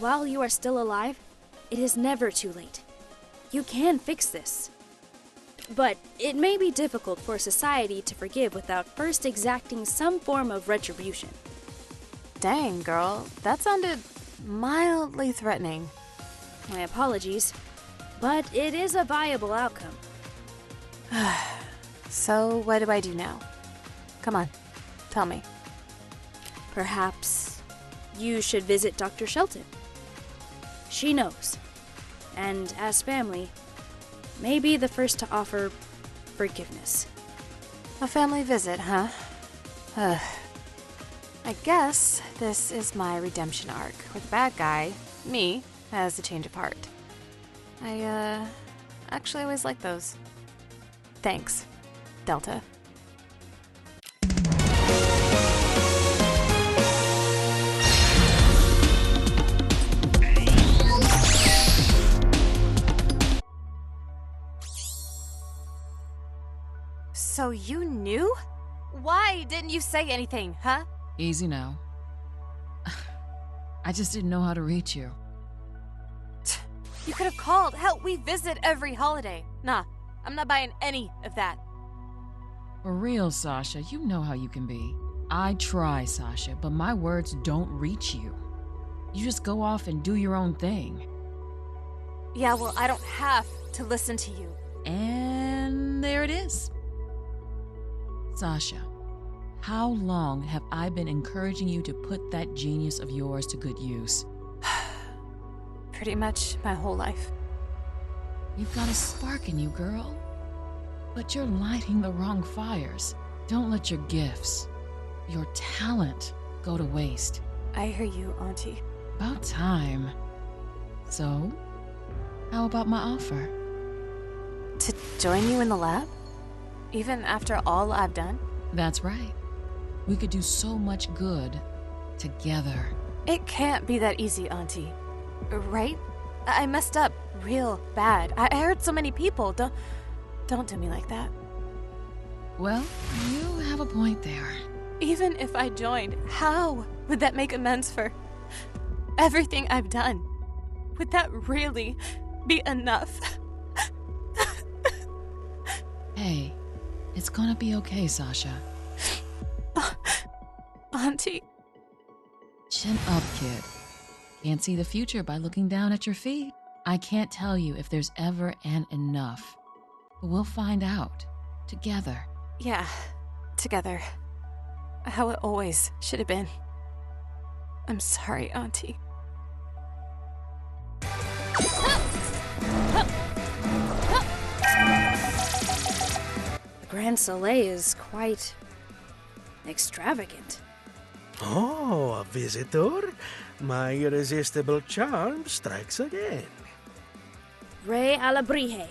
[SPEAKER 10] While you are still alive, it is never too late. You can fix this. But it may be difficult for society to forgive without first exacting some form of retribution.
[SPEAKER 7] Dang, girl, that sounded mildly threatening.
[SPEAKER 10] My apologies, but it is a viable outcome.
[SPEAKER 7] So, what do I do now? Come on, tell me.
[SPEAKER 10] Perhaps you should visit Dr. Shelton. She knows, and as family, may be the first to offer forgiveness.
[SPEAKER 7] A family visit, huh? I guess this is my redemption arc, where the bad guy, me, has a change of heart. I, actually always like those. Thanks, Delta. So you knew? Why didn't you say anything, huh?
[SPEAKER 3] Easy now. I just didn't know how to reach you.
[SPEAKER 7] You could have called. Hell, we visit every holiday. Nah, I'm not buying any of that.
[SPEAKER 3] For real, Sasha, you know how you can be. I try, Sasha, but my words don't reach you. You just go off and do your own thing.
[SPEAKER 7] Yeah, well, I don't have to listen to you.
[SPEAKER 3] And there it is. Sasha, how long have I been encouraging you to put that genius of yours to good use?
[SPEAKER 7] Pretty much my whole life.
[SPEAKER 3] You've got a spark in you, girl. But you're lighting the wrong fires. Don't let your gifts, your talent, go to waste.
[SPEAKER 7] I hear you, Auntie.
[SPEAKER 3] About time. So, how about my offer?
[SPEAKER 7] To join you in the lab? Even after all I've done?
[SPEAKER 3] That's right. We could do so much good together.
[SPEAKER 7] It can't be that easy, Auntie. Right? I messed up real bad. I hurt so many people. Don't do me like that.
[SPEAKER 3] Well, you have a point there.
[SPEAKER 7] Even if I joined, how would that make amends for everything I've done? Would that really be enough?
[SPEAKER 3] Hey, it's gonna be okay, Sasha.
[SPEAKER 7] Auntie.
[SPEAKER 3] Chin up, kid. Can't see the future by looking down at your feet. I can't tell you if there's ever an enough. But we'll find out. Together.
[SPEAKER 7] Yeah, together. How it always should have been. I'm sorry, Auntie.
[SPEAKER 10] The Grand Soleil is quite extravagant.
[SPEAKER 11] Oh, a visitor? My irresistible charm strikes again.
[SPEAKER 10] Rey Alabrije.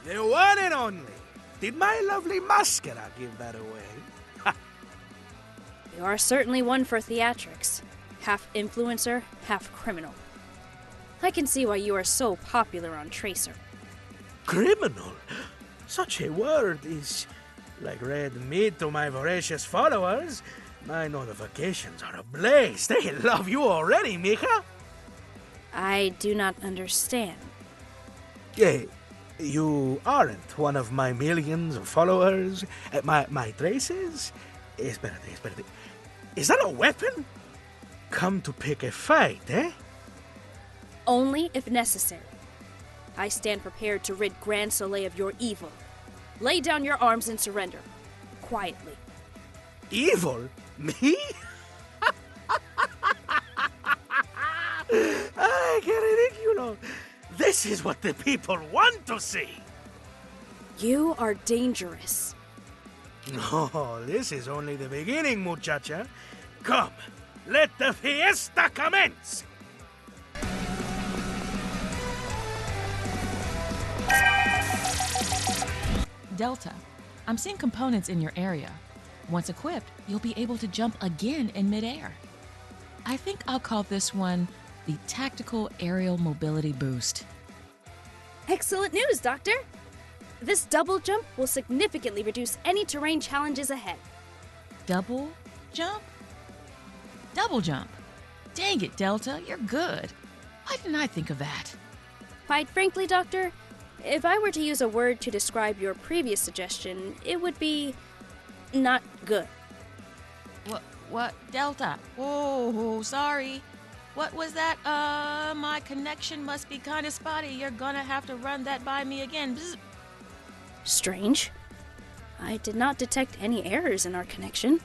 [SPEAKER 11] The one and only. Did my lovely mascara give that away?
[SPEAKER 10] You are certainly one for theatrics. Half influencer, half criminal. I can see why you are so popular on Tracer.
[SPEAKER 11] Criminal? Such a word is like red meat to my voracious followers. My notifications are ablaze. They love you already, Mika.
[SPEAKER 10] I do not understand.
[SPEAKER 11] Yeah, you aren't one of my millions of followers. My traces? Espérate. Is that a weapon? Come to pick a fight, eh?
[SPEAKER 10] Only if necessary. I stand prepared to rid Grand Soleil of your evil. Lay down your arms and surrender. Quietly.
[SPEAKER 11] Evil? Me? Ay, qué ridiculous. This is what the people want to see.
[SPEAKER 10] You are dangerous.
[SPEAKER 11] No, this is only the beginning, muchacha. Come, let the fiesta commence.
[SPEAKER 3] Delta, I'm seeing components in your area. Once equipped, you'll be able to jump again in midair. I think I'll call this one the Tactical Aerial Mobility Boost.
[SPEAKER 10] Excellent news, Doctor! This double jump will significantly reduce any terrain challenges ahead.
[SPEAKER 3] Double jump? Double jump. Dang it, Delta, you're good. Why didn't I think of that?
[SPEAKER 10] Quite frankly, Doctor, if I were to use a word to describe your previous suggestion, it would be not good.
[SPEAKER 3] What? Delta? Oh, sorry. What was that? My connection must be kind of spotty. You're gonna have to run that by me again. Bzz.
[SPEAKER 10] Strange. I did not detect any errors in our connection.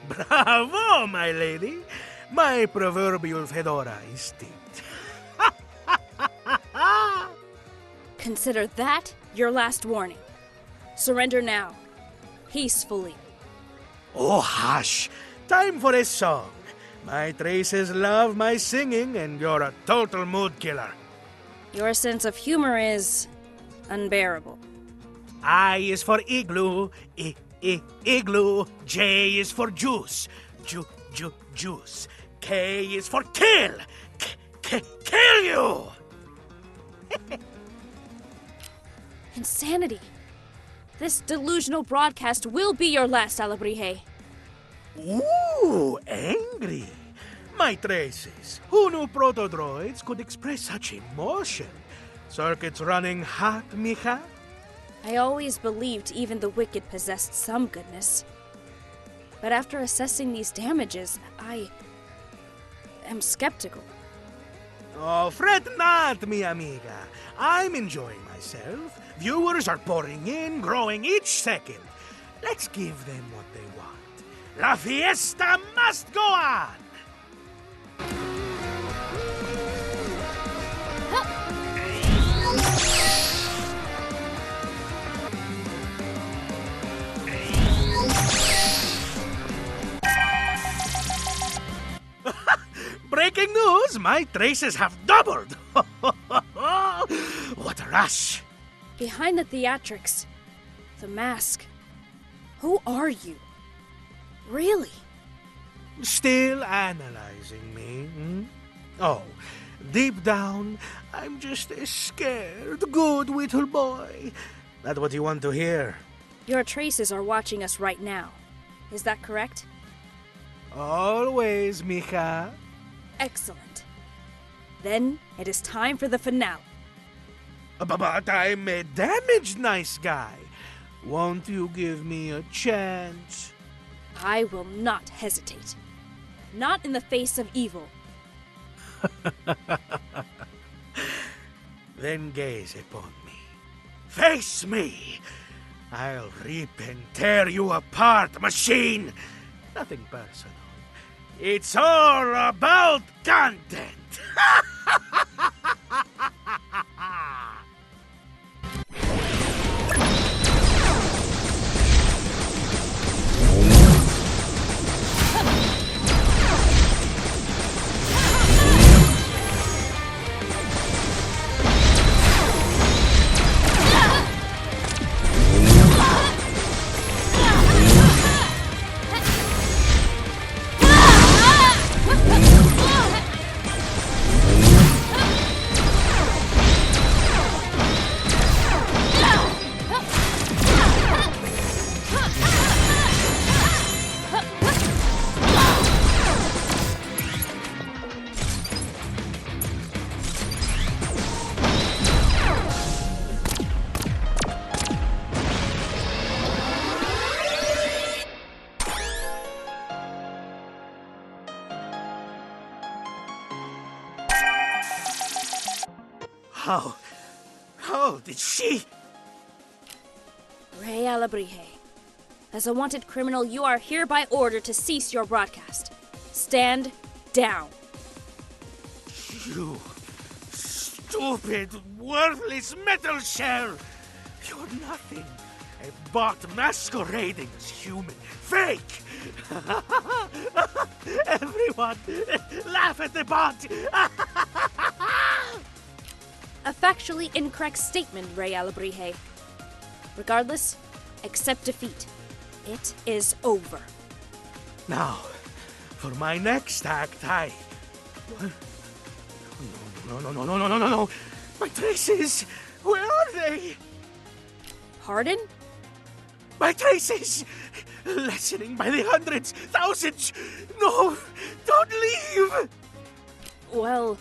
[SPEAKER 11] Bravo, my lady. My proverbial fedora is steeped.
[SPEAKER 10] Consider that your last warning. Surrender now. Peacefully.
[SPEAKER 11] Oh, hush. Time for a song. My traces love my singing, and you're a total mood killer.
[SPEAKER 10] Your sense of humor is unbearable.
[SPEAKER 11] I is for igloo, igloo. J is for juice, juice. K is for kill, kill you.
[SPEAKER 10] Insanity. This delusional broadcast will be your last, Alabrije.
[SPEAKER 11] Ooh, angry. My traces. Who knew protodroids could express such emotion? Circuits running hot, mija?
[SPEAKER 10] I always believed even the wicked possessed some goodness. But after assessing these damages, I am skeptical.
[SPEAKER 11] Oh, fret not, mi amiga. I'm enjoying myself. Viewers are pouring in, growing each second. Let's give them what they want. La fiesta must go on! Breaking news! My traces have doubled! What a rush!
[SPEAKER 10] Behind the theatrics, the mask. Who are you? Really?
[SPEAKER 11] Still analyzing me, hmm? Oh, deep down, I'm just a scared, good little boy. That's what you want to hear.
[SPEAKER 10] Your traces are watching us right now. Is that correct?
[SPEAKER 11] Always, mija.
[SPEAKER 10] Excellent. Then it is time for the finale.
[SPEAKER 11] But I'm a damaged nice guy. Won't you give me a chance?
[SPEAKER 10] I will not hesitate. Not in the face of evil.
[SPEAKER 11] Then gaze upon me. Face me! I'll rip and tear you apart, machine! Nothing personal. It's all about content! How did she?
[SPEAKER 10] Rey Alabrije. As a wanted criminal, you are hereby ordered to cease your broadcast. Stand down.
[SPEAKER 11] You stupid, worthless metal shell! You're nothing. A bot masquerading as human. Fake! Everyone, laugh at the bot!
[SPEAKER 10] A factually incorrect statement, Rey Alabrije. Regardless, accept defeat. It is over.
[SPEAKER 11] Now, for my next act, No. My traces! Where are they?
[SPEAKER 10] Pardon?
[SPEAKER 11] My traces! Lessening by the hundreds, thousands! No! Don't leave!
[SPEAKER 10] Well...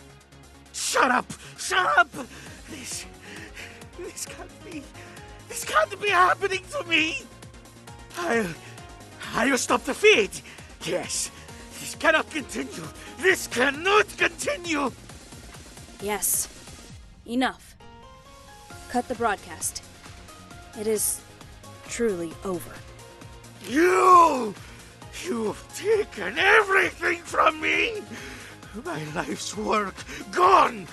[SPEAKER 11] Shut up! This can't be happening to me! I'll stop the feed! Yes! This cannot continue! This cannot continue!
[SPEAKER 10] Yes. Enough. Cut the broadcast. It is truly over.
[SPEAKER 11] You've taken everything from me! My life's work gone!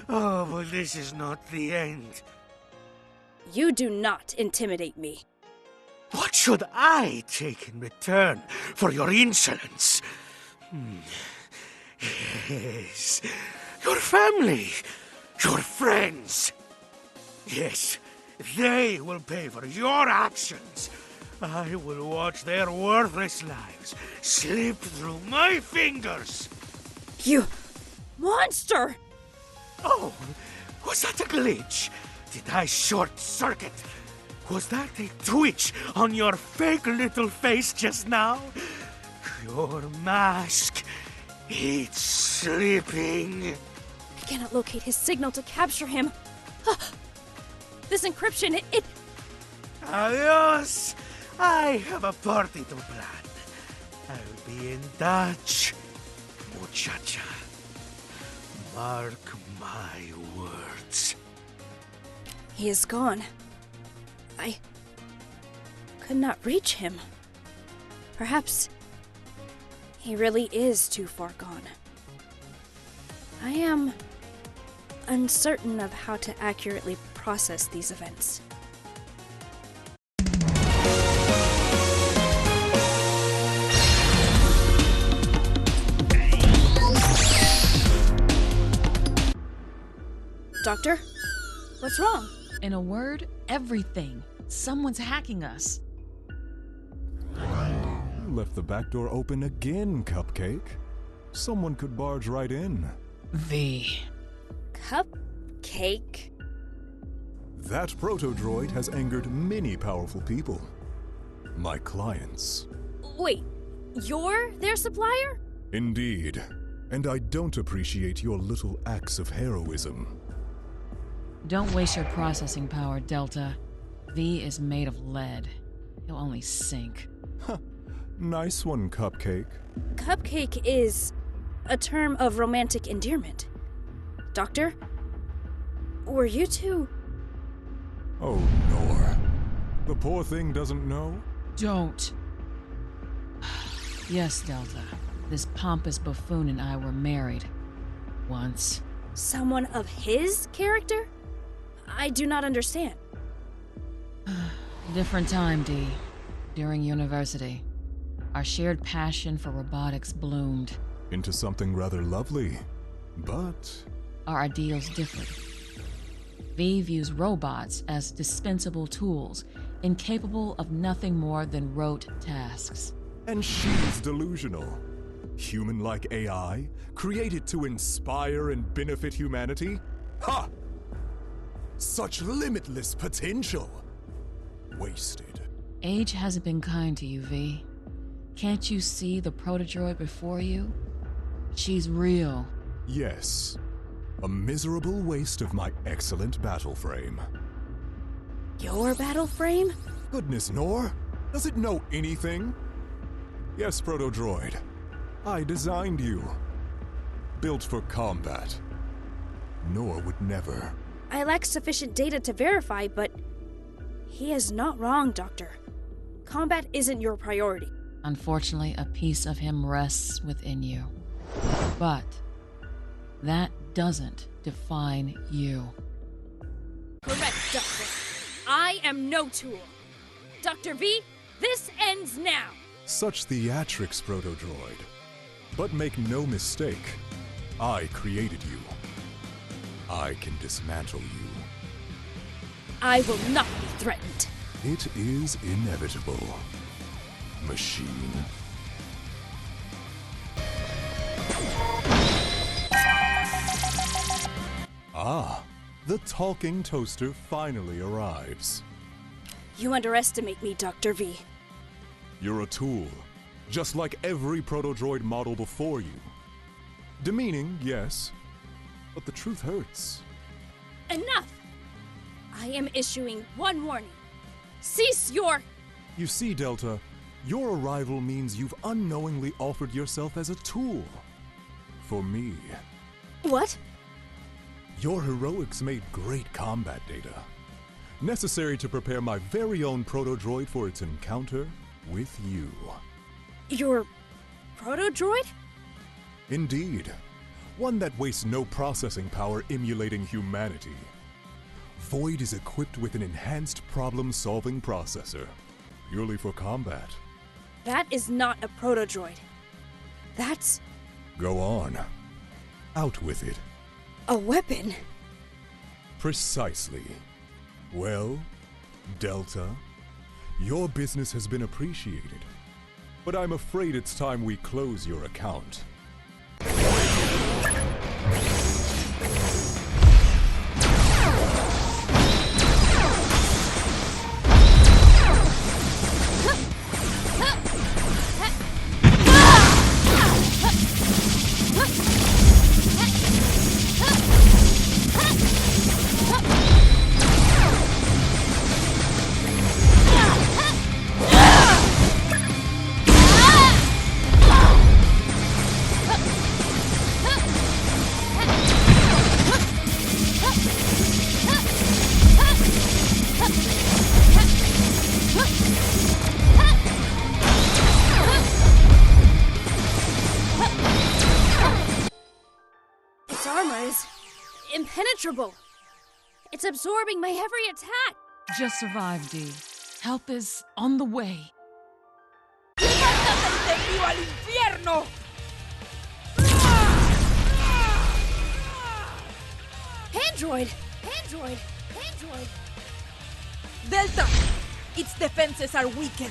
[SPEAKER 11] Oh, but this is not the end.
[SPEAKER 10] You do not intimidate me.
[SPEAKER 11] What should I take in return for your insolence? Yes, your family, your friends. Yes, they will pay for your actions. I will watch their worthless lives slip through my fingers.
[SPEAKER 10] You monster!
[SPEAKER 11] Oh, was that a glitch? Did I short-circuit? Was that a twitch on your fake little face just now? Your mask, it's slipping.
[SPEAKER 10] I cannot locate his signal to capture him. This encryption, it...
[SPEAKER 11] Adios! I have a party to plan. I'll be in touch, muchacha. Mark my words.
[SPEAKER 10] He is gone. I could not reach him. Perhaps he really is too far gone. I am uncertain of how to accurately process these events. Doctor? What's wrong?
[SPEAKER 3] In a word, everything. Someone's hacking us.
[SPEAKER 4] You left the back door open again, Cupcake. Someone could barge right in.
[SPEAKER 3] V.
[SPEAKER 10] Cupcake?
[SPEAKER 4] That Protodroid has angered many powerful people. My clients.
[SPEAKER 10] Wait, you're their supplier?
[SPEAKER 4] Indeed. And I don't appreciate your little acts of heroism.
[SPEAKER 3] Don't waste your processing power, Delta. V is made of lead. He'll only sink.
[SPEAKER 4] Nice one, Cupcake.
[SPEAKER 10] Cupcake is a term of romantic endearment. Doctor? Were you two
[SPEAKER 4] Oh, Nor. The poor thing doesn't know?
[SPEAKER 3] Don't. Yes, Delta. This pompous buffoon and I were married. Once.
[SPEAKER 10] Someone of his character? I do not understand.
[SPEAKER 3] Different time, Dee. During university. Our shared passion for robotics bloomed.
[SPEAKER 4] Into something rather lovely. But
[SPEAKER 3] Our ideals differed. V views robots as dispensable tools, incapable of nothing more than rote tasks.
[SPEAKER 4] And she's delusional. Human-like AI, created to inspire and benefit humanity? Ha! Such limitless potential! Wasted.
[SPEAKER 3] Age hasn't been kind to you, V. Can't you see the Protodroid before you? She's real.
[SPEAKER 4] Yes. A miserable waste of my excellent battle frame.
[SPEAKER 10] Your battle frame?
[SPEAKER 4] Goodness, Nor! Does it know anything? Yes, Protodroid. I designed you. Built for combat. Nor would never.
[SPEAKER 10] I lack sufficient data to verify, but he is not wrong, Doctor. Combat isn't your priority.
[SPEAKER 3] Unfortunately, a piece of him rests within you. But that doesn't define you.
[SPEAKER 10] Correct, Doctor. I am no tool. Dr. V, this ends now.
[SPEAKER 4] Such theatrics, Protodroid. But make no mistake, I created you. I can dismantle you.
[SPEAKER 10] I will not be threatened.
[SPEAKER 4] It is inevitable, machine. Ah, the talking toaster finally arrives.
[SPEAKER 10] You underestimate me, Dr. V.
[SPEAKER 4] You're a tool, just like every Protodroid model before you. Demeaning, yes, but the truth hurts.
[SPEAKER 10] Enough! I am issuing one warning. Cease your...
[SPEAKER 4] You see, Delta, your arrival means you've unknowingly offered yourself as a tool. For me.
[SPEAKER 10] What?
[SPEAKER 4] Your heroics made great combat data. Necessary to prepare my very own Protodroid for its encounter with you.
[SPEAKER 10] Your... Protodroid?
[SPEAKER 4] Indeed. One that wastes no processing power emulating humanity. Void is equipped with an enhanced problem-solving processor, purely for combat.
[SPEAKER 10] That is not a Protodroid. That's...
[SPEAKER 4] Go on. Out with it.
[SPEAKER 10] a weapon.
[SPEAKER 4] Precisely. Well, Delta, your business has been appreciated, but I'm afraid it's time we close your account.
[SPEAKER 10] Its armor is impenetrable. It's absorbing my every attack.
[SPEAKER 3] Just survive, Dee. Help is on the way.
[SPEAKER 8] ¡Al infierno!
[SPEAKER 10] Android! Android! Android!
[SPEAKER 8] Delta! Its defenses are weakened.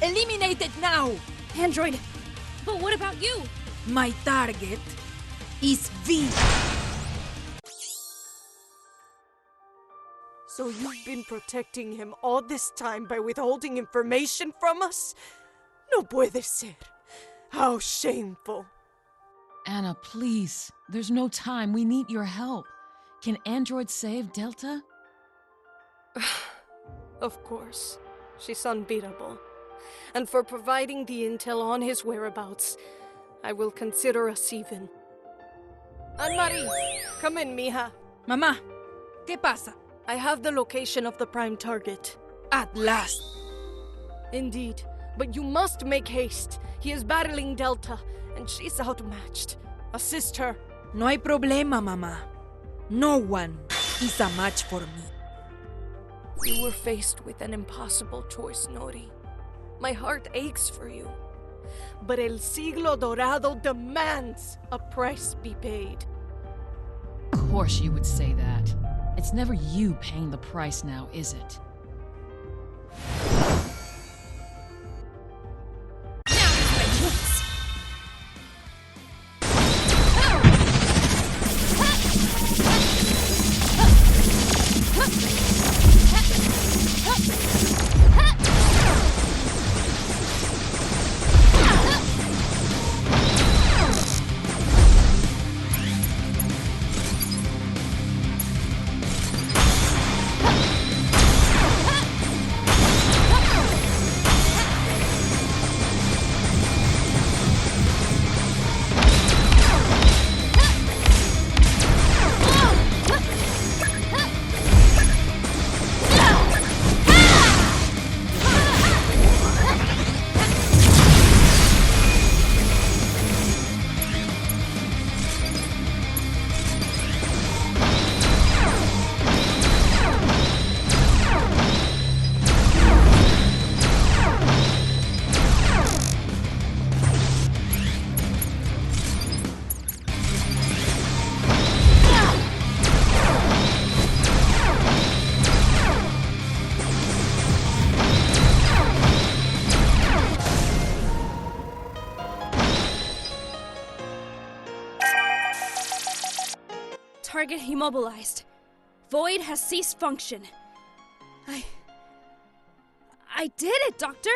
[SPEAKER 8] Eliminate it now!
[SPEAKER 10] Android! But what about you?
[SPEAKER 8] My target is V.
[SPEAKER 9] So you've been protecting him all this time by withholding information from us? No puede ser. How shameful.
[SPEAKER 3] Anna, please. There's no time. We need your help. Can Android save Delta?
[SPEAKER 9] Of course. She's unbeatable. And for providing the intel on his whereabouts, I will consider us even. Anne-Marie, come in, mija.
[SPEAKER 8] Mamá, ¿qué pasa?
[SPEAKER 9] I have the location of the prime target.
[SPEAKER 8] At last!
[SPEAKER 9] Indeed, but you must make haste. He is battling Delta, and she's outmatched. Assist her.
[SPEAKER 8] No hay problema, Mama. No one is a match for me.
[SPEAKER 9] You were faced with an impossible choice, Nori. My heart aches for you. But El Siglo Dorado demands a price be paid.
[SPEAKER 3] Of course you would say that. It's never you paying the price now, is it?
[SPEAKER 10] Target immobilized. Void has ceased function. I did it, Doctor!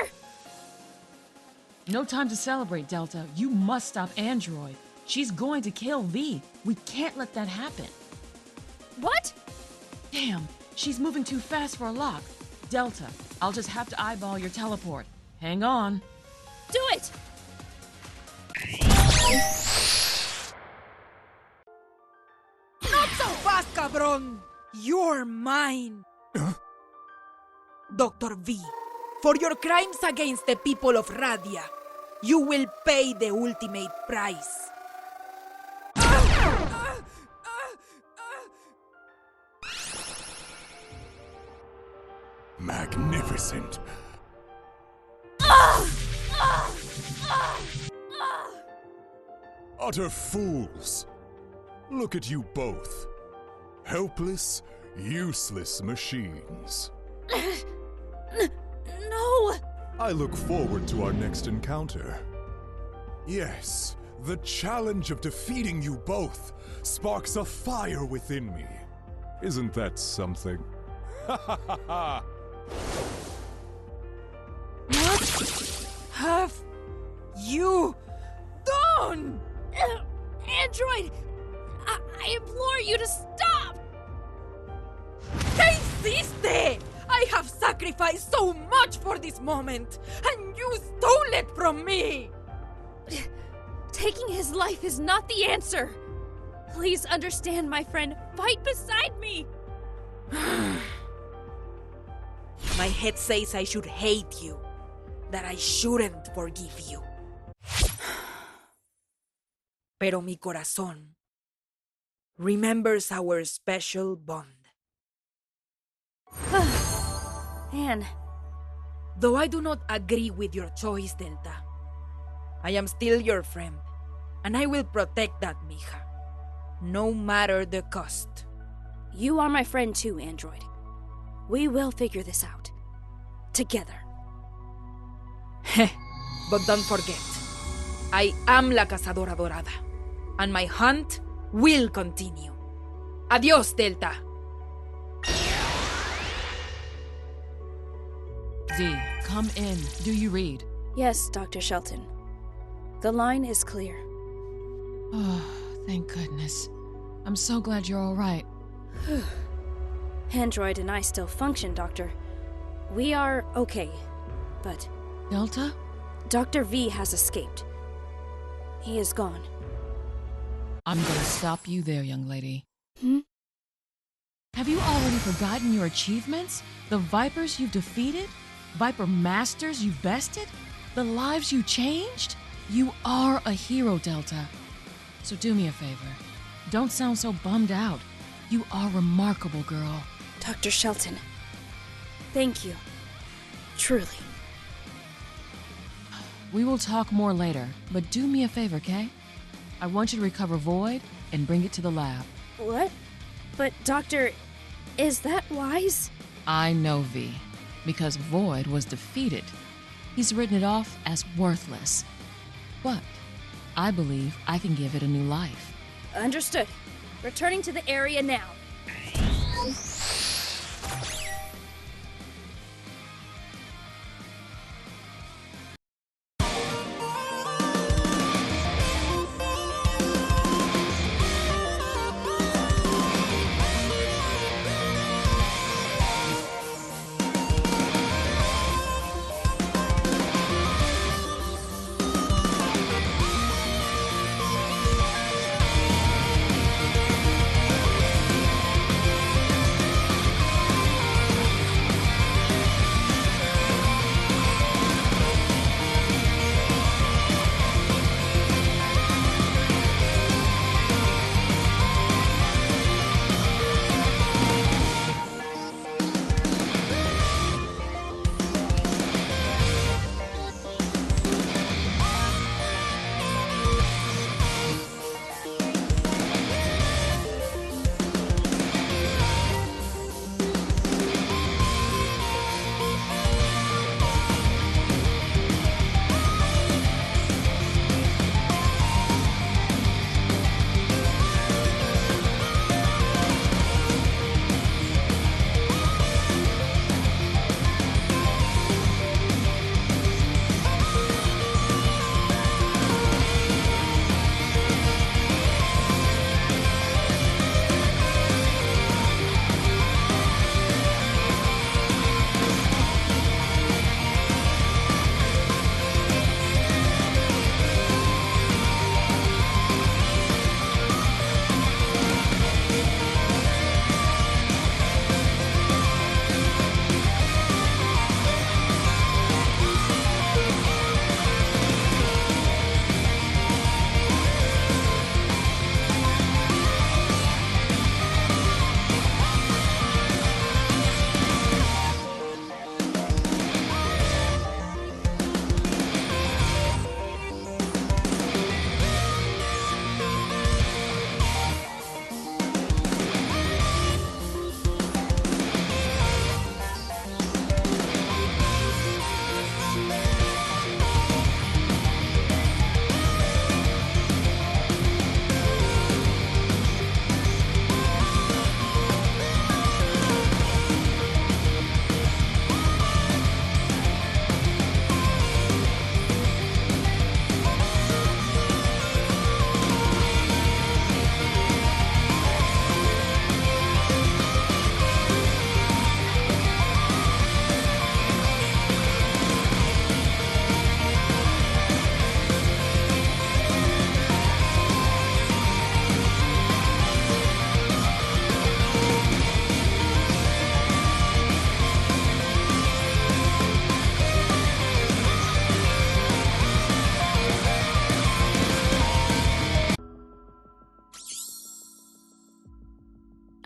[SPEAKER 3] No time to celebrate, Delta. You must stop Android. She's going to kill V. We can't let that happen.
[SPEAKER 10] What?
[SPEAKER 3] Damn, she's moving too fast for a lock. Delta, I'll just have to eyeball your teleport. Hang on.
[SPEAKER 10] Do it!
[SPEAKER 8] Not so fast, cabron! You're mine! Dr. V, for your crimes against the people of Radia, you will pay the ultimate price.
[SPEAKER 4] Magnificent. Utter fools. Look at you both. Helpless, useless machines.
[SPEAKER 10] No!
[SPEAKER 4] I look forward to our next encounter. Yes, the challenge of defeating you both sparks a fire within me. Isn't that something? Ha ha ha ha!
[SPEAKER 8] What have you done?
[SPEAKER 10] Android! I implore you to stop!
[SPEAKER 8] ¿Qué hiciste? I have sacrificed so much for this moment, and you stole it from me!
[SPEAKER 10] Taking his life is not the answer. Please understand, my friend. Fight beside me!
[SPEAKER 8] My head says I should hate you, that I shouldn't forgive you. Pero mi corazón remembers our special bond.
[SPEAKER 10] Anne.
[SPEAKER 8] Though I do not agree with your choice, Delta, I am still your friend, and I will protect that, mija, no matter the cost.
[SPEAKER 10] You are my friend too, Android. We will figure this out. Together.
[SPEAKER 8] Heh, but don't forget, I am la Cazadora Dorada, and my hunt will continue. Adios, Delta.
[SPEAKER 3] D, come in. Do you read?
[SPEAKER 10] Yes, Dr. Shelton. The line is clear.
[SPEAKER 3] Oh, thank goodness. I'm so glad you're all right.
[SPEAKER 10] Android and I still function, Doctor. We are okay, but...
[SPEAKER 3] Delta?
[SPEAKER 10] Dr. V has escaped. He is gone.
[SPEAKER 3] I'm gonna stop you there, young lady.
[SPEAKER 10] Hmm?
[SPEAKER 3] Have you already forgotten your achievements? The Vipers you've defeated? Viper Masters you've bested? The lives you changed? You are a hero, Delta. So do me a favor. Don't sound so bummed out. You are remarkable, girl.
[SPEAKER 10] Dr. Shelton, thank you. Truly.
[SPEAKER 3] We will talk more later, but do me a favor, okay? I want you to recover Void and bring it to the lab.
[SPEAKER 10] What? But, Doctor, is that wise?
[SPEAKER 3] I know, V, because Void was defeated. He's written it off as worthless. But I believe I can give it a new life.
[SPEAKER 10] Understood. Returning to the area now.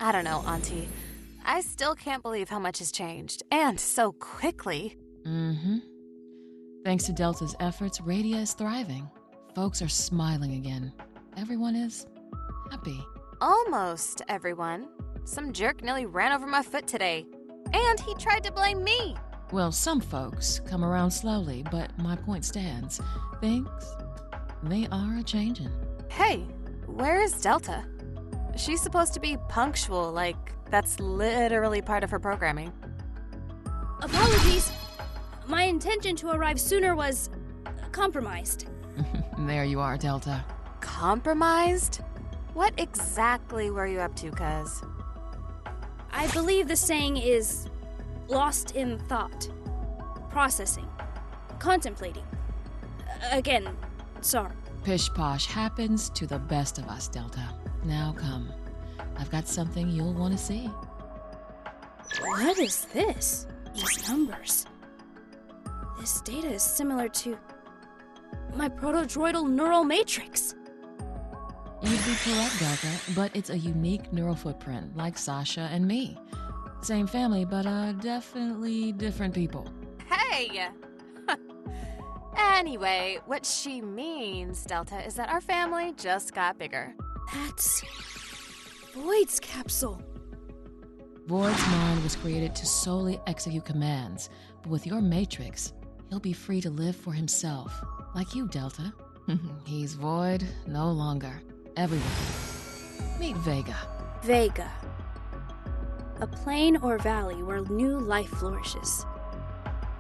[SPEAKER 7] I don't know, Auntie. I still can't believe how much has changed, and so quickly.
[SPEAKER 3] Mm-hmm. Thanks to Delta's efforts, Radia is thriving. Folks are smiling again. Everyone is happy.
[SPEAKER 7] Almost everyone. Some jerk nearly ran over my foot today. And he tried to blame me.
[SPEAKER 3] Well, some folks come around slowly, but my point stands. Things, they are a-changin'.
[SPEAKER 7] Hey, where is Delta? She's supposed to be punctual, like that's literally part of her programming.
[SPEAKER 10] Apologies. My intention to arrive sooner was compromised.
[SPEAKER 3] There you are, Delta.
[SPEAKER 7] Compromised? What exactly were you up to, cuz?
[SPEAKER 10] I believe the saying is lost in thought, processing, contemplating. Again, sorry.
[SPEAKER 3] Pish-posh happens to the best of us, Delta. Now come. I've got something you'll want to see.
[SPEAKER 10] What is this? These numbers. This data is similar to my protodroidal neural matrix.
[SPEAKER 3] You'd be correct, Delta, but it's a unique neural footprint, like Sasha and me. Same family, but definitely different people.
[SPEAKER 7] Hey! Anyway, what she means, Delta, is that our family just got bigger.
[SPEAKER 10] That's Void's capsule.
[SPEAKER 3] Void's mind was created to solely execute commands, but with your matrix, he'll be free to live for himself, like you, Delta. He's Void no longer. Everyone. Meet Vega.
[SPEAKER 10] Vega. A plain or valley where new life flourishes.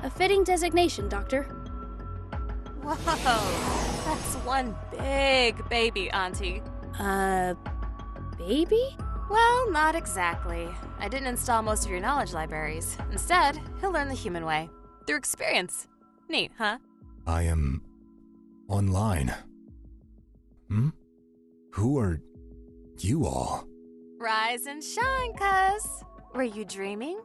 [SPEAKER 10] A fitting designation, Doctor.
[SPEAKER 7] Whoa, that's one big baby, Auntie.
[SPEAKER 10] Baby?
[SPEAKER 7] Well, not exactly. I didn't install most of your knowledge libraries. Instead, he'll learn the human way. Through experience. Neat, huh?
[SPEAKER 4] I am online. Who are you all?
[SPEAKER 7] Rise and shine, cuz. Were you dreaming?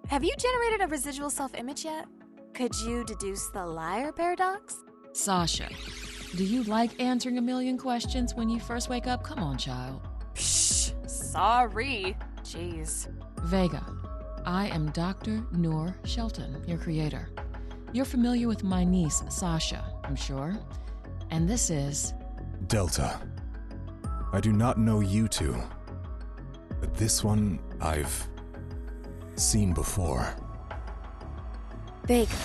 [SPEAKER 7] Have you generated a residual self-image yet? Could you deduce the liar paradox?
[SPEAKER 3] Sasha, do you like answering a million questions when you first wake up? Come on, child.
[SPEAKER 7] Psh, sorry. Jeez.
[SPEAKER 3] Vega, I am Dr. Noor Shelton, your creator. You're familiar with my niece, Sasha, I'm sure. And this is...
[SPEAKER 4] Delta. I do not know you two, but this one I've seen before.
[SPEAKER 10] Vega.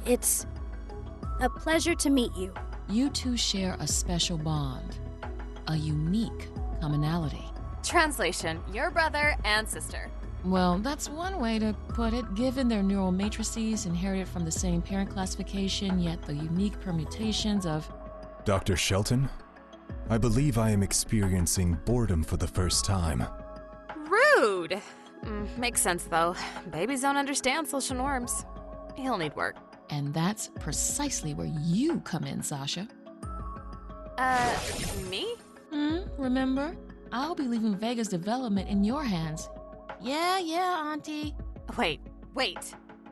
[SPEAKER 10] It's a pleasure to meet you.
[SPEAKER 3] You two share a special bond, a unique commonality.
[SPEAKER 7] Translation, your brother and sister.
[SPEAKER 3] Well, that's one way to put it, given their neural matrices inherited from the same parent classification, yet the unique permutations of...
[SPEAKER 4] Dr. Shelton, I believe I am experiencing boredom for the first time.
[SPEAKER 7] Rude! Makes sense, though. Babies don't understand social norms. He'll need work.
[SPEAKER 3] And that's precisely where you come in, Sasha.
[SPEAKER 7] Me?
[SPEAKER 3] Remember? I'll be leaving Vega's development in your hands. Yeah, Auntie.
[SPEAKER 7] Wait.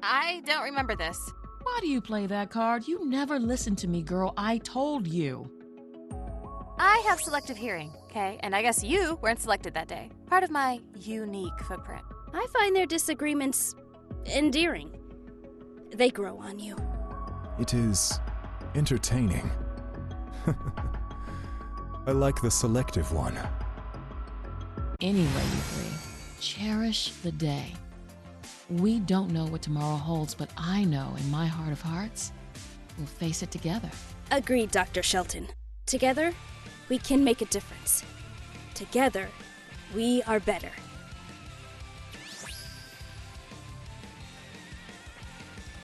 [SPEAKER 7] I don't remember this.
[SPEAKER 3] Why do you play that card? You never listened to me, girl. I told you.
[SPEAKER 7] I have selective hearing, okay? And I guess you weren't selected that day. Part of my unique footprint.
[SPEAKER 10] I find their disagreements endearing. They grow on you.
[SPEAKER 4] It is entertaining. I like the selective one.
[SPEAKER 3] Anyway, you three, cherish the day. We don't know what tomorrow holds, but I know in my heart of hearts, we'll face it together.
[SPEAKER 10] Agreed, Dr. Shelton. Together, we can make a difference. Together, we are better.